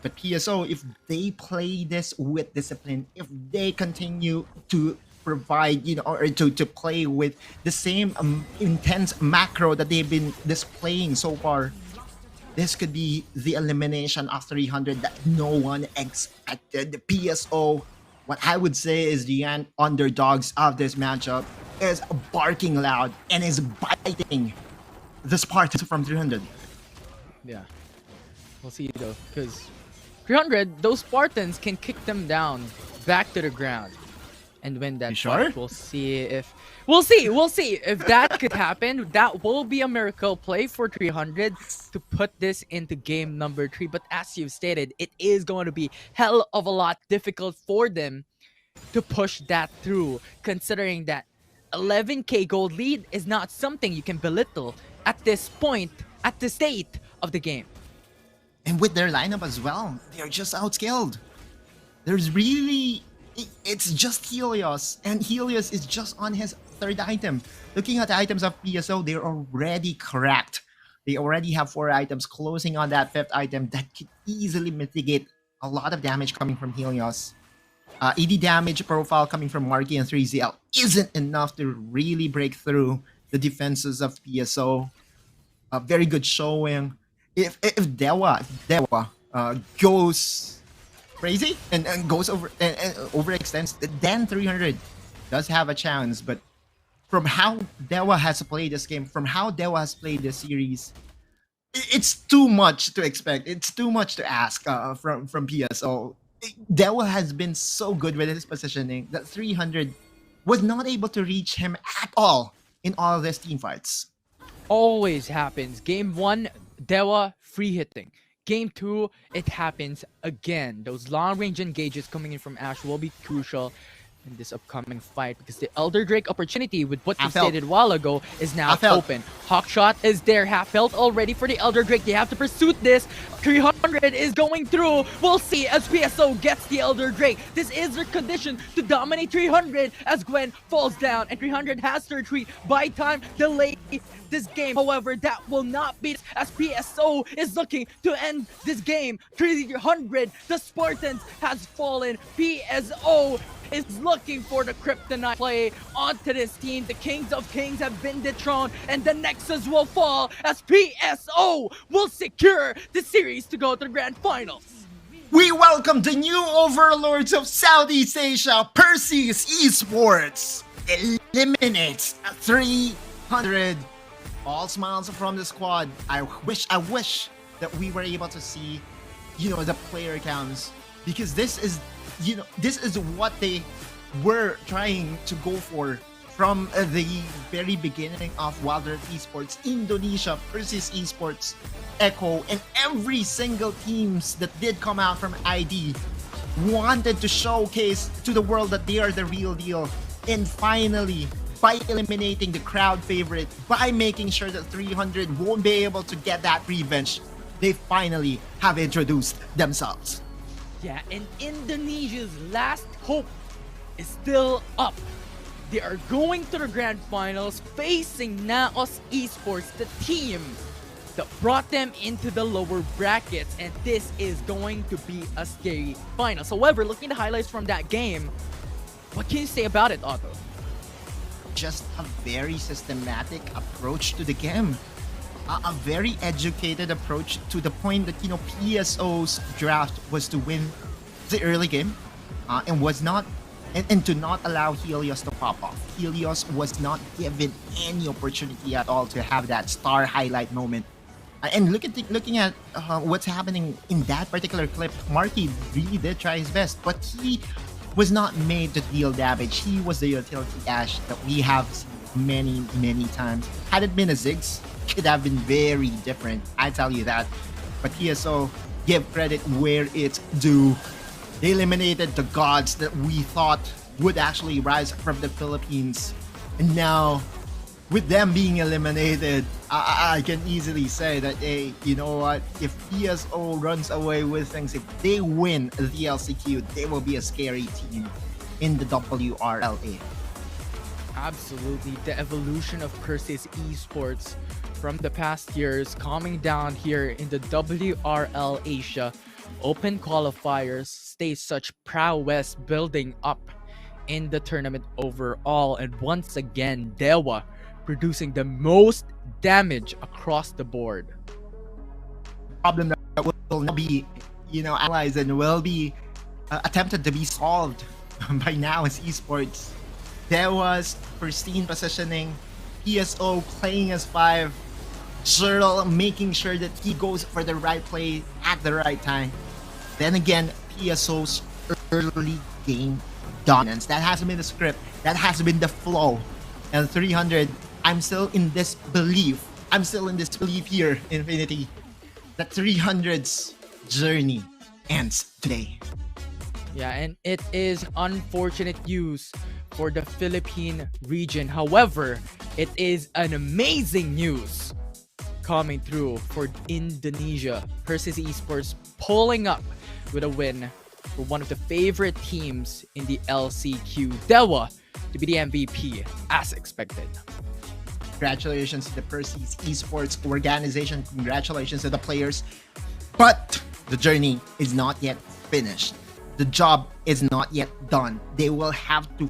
But PSO, if they play this with discipline, if they continue to provide, or to play with the same intense macro that they've been displaying so far, this could be the elimination of 300 that no one expected. The PSO, what I would say is the underdogs of this matchup, is barking loud and is biting the Spartans from 300. Yeah, we'll see though, because 300, those Spartans can kick them down back to the ground and win that sure? fight. We'll see if that could happen. That will be a miracle play for 300 to put this into game number 3. But as you've stated, it is going to be hell of a lot difficult for them to push that through, considering that 11k gold lead is not something you can belittle at this point, at the state of the game. And with their lineup as well, they're just outskilled. There's really... It's just Helios, and Helios is just on his 3rd item. Looking at the items of PSO, they're already cracked. They already have 4 items closing on that 5th item that could easily mitigate a lot of damage coming from Helios. AD damage profile coming from Marky and 3ZL isn't enough to really break through the defenses of PSO. A very good showing. If Dewa goes crazy and goes over and overextends, then 300 does have a chance. But from how Dewa has played this game, from how Dewa has played this series, it's too much to expect. It's too much to ask from PSO. Dewa has been so good with his positioning that 300 was not able to reach him at all in all of these team fights. Always happens. Game 1, Dewa free hitting. Game 2, it happens again. Those long-range engages coming in from Ash will be crucial in this upcoming fight, because the Elder Drake opportunity, with what you stated a while ago, is now open. Hawkshot is there, half health already for the Elder Drake. They have to pursue this. 300 is going through. We'll see as PSO gets the Elder Drake. This is their condition to dominate 300 as Gwen falls down, and 300 has to retreat. By time, delay this game. However, that will not be, as PSO is looking to end this game. 300, the Spartans has fallen. PSO is looking for the kryptonite play onto this team. The Kings of Kings have been dethroned, and the Nexus will fall as PSO will secure the series to go to the grand finals. We welcome the new overlords of Southeast Asia, Perseus Esports. Eliminates 300. All smiles from the squad. I wish that we were able to see, the player counts, because this is what they were trying to go for from the very beginning of Wild Rift Esports, Indonesia, Perseus Esports, Echo, and every single teams that did come out from ID wanted to showcase to the world that they are the real deal. And finally, by eliminating the crowd favorite, by making sure that 300 won't be able to get that revenge, they finally have introduced themselves. Yeah, and Indonesia's last hope is still up. They are going to the grand finals, facing Naos Esports, the team that brought them into the lower brackets, and this is going to be a scary finals. However, looking at the highlights from that game, what can you say about it, Otto? Just a very systematic approach to the game. A very educated approach to the point that, PSO's draft was to win the early game and was not and to not allow Helios to pop off. Helios was not given any opportunity at all to have that star highlight moment. And looking at what's happening in that particular clip, Marky really did try his best, but he was not made to deal damage. He was the utility Ash that we have seen many times. Had it been a Ziggs, it could have been very different, I tell you that. But PSO, give credit where it's due. They eliminated the gods that we thought would actually rise from the Philippines. And now, with them being eliminated, I can easily say that, hey, you know what? If PSO runs away with things, if they win the LCQ, they will be a scary team in the WRL Asia. Absolutely. The evolution of Perseus Esports from the past years coming down here in the WRL Asia Open qualifiers stays such prowess building up in the tournament overall, and once again Dewa producing the most damage across the board. Problem that will not be analyzed and will be attempted to be solved by now is esports. There was pristine positioning, PSO playing as 5, Zerl making sure that he goes for the right play at the right time. Then again, PSO's early game dominance. That hasn't been the script. That has been the flow. And 300, I'm still in this belief. Here, Infinity, that 300's journey ends today. Yeah, and it is unfortunate news for the Philippine region. However, it is an amazing news coming through for Indonesia. Perseus Esports pulling up with a win for one of the favorite teams in the LCQ, Dewa, to be the MVP as expected. Congratulations to the Perseus Esports organization. Congratulations to the players. But the journey is not yet finished. The job is not yet done. They will have to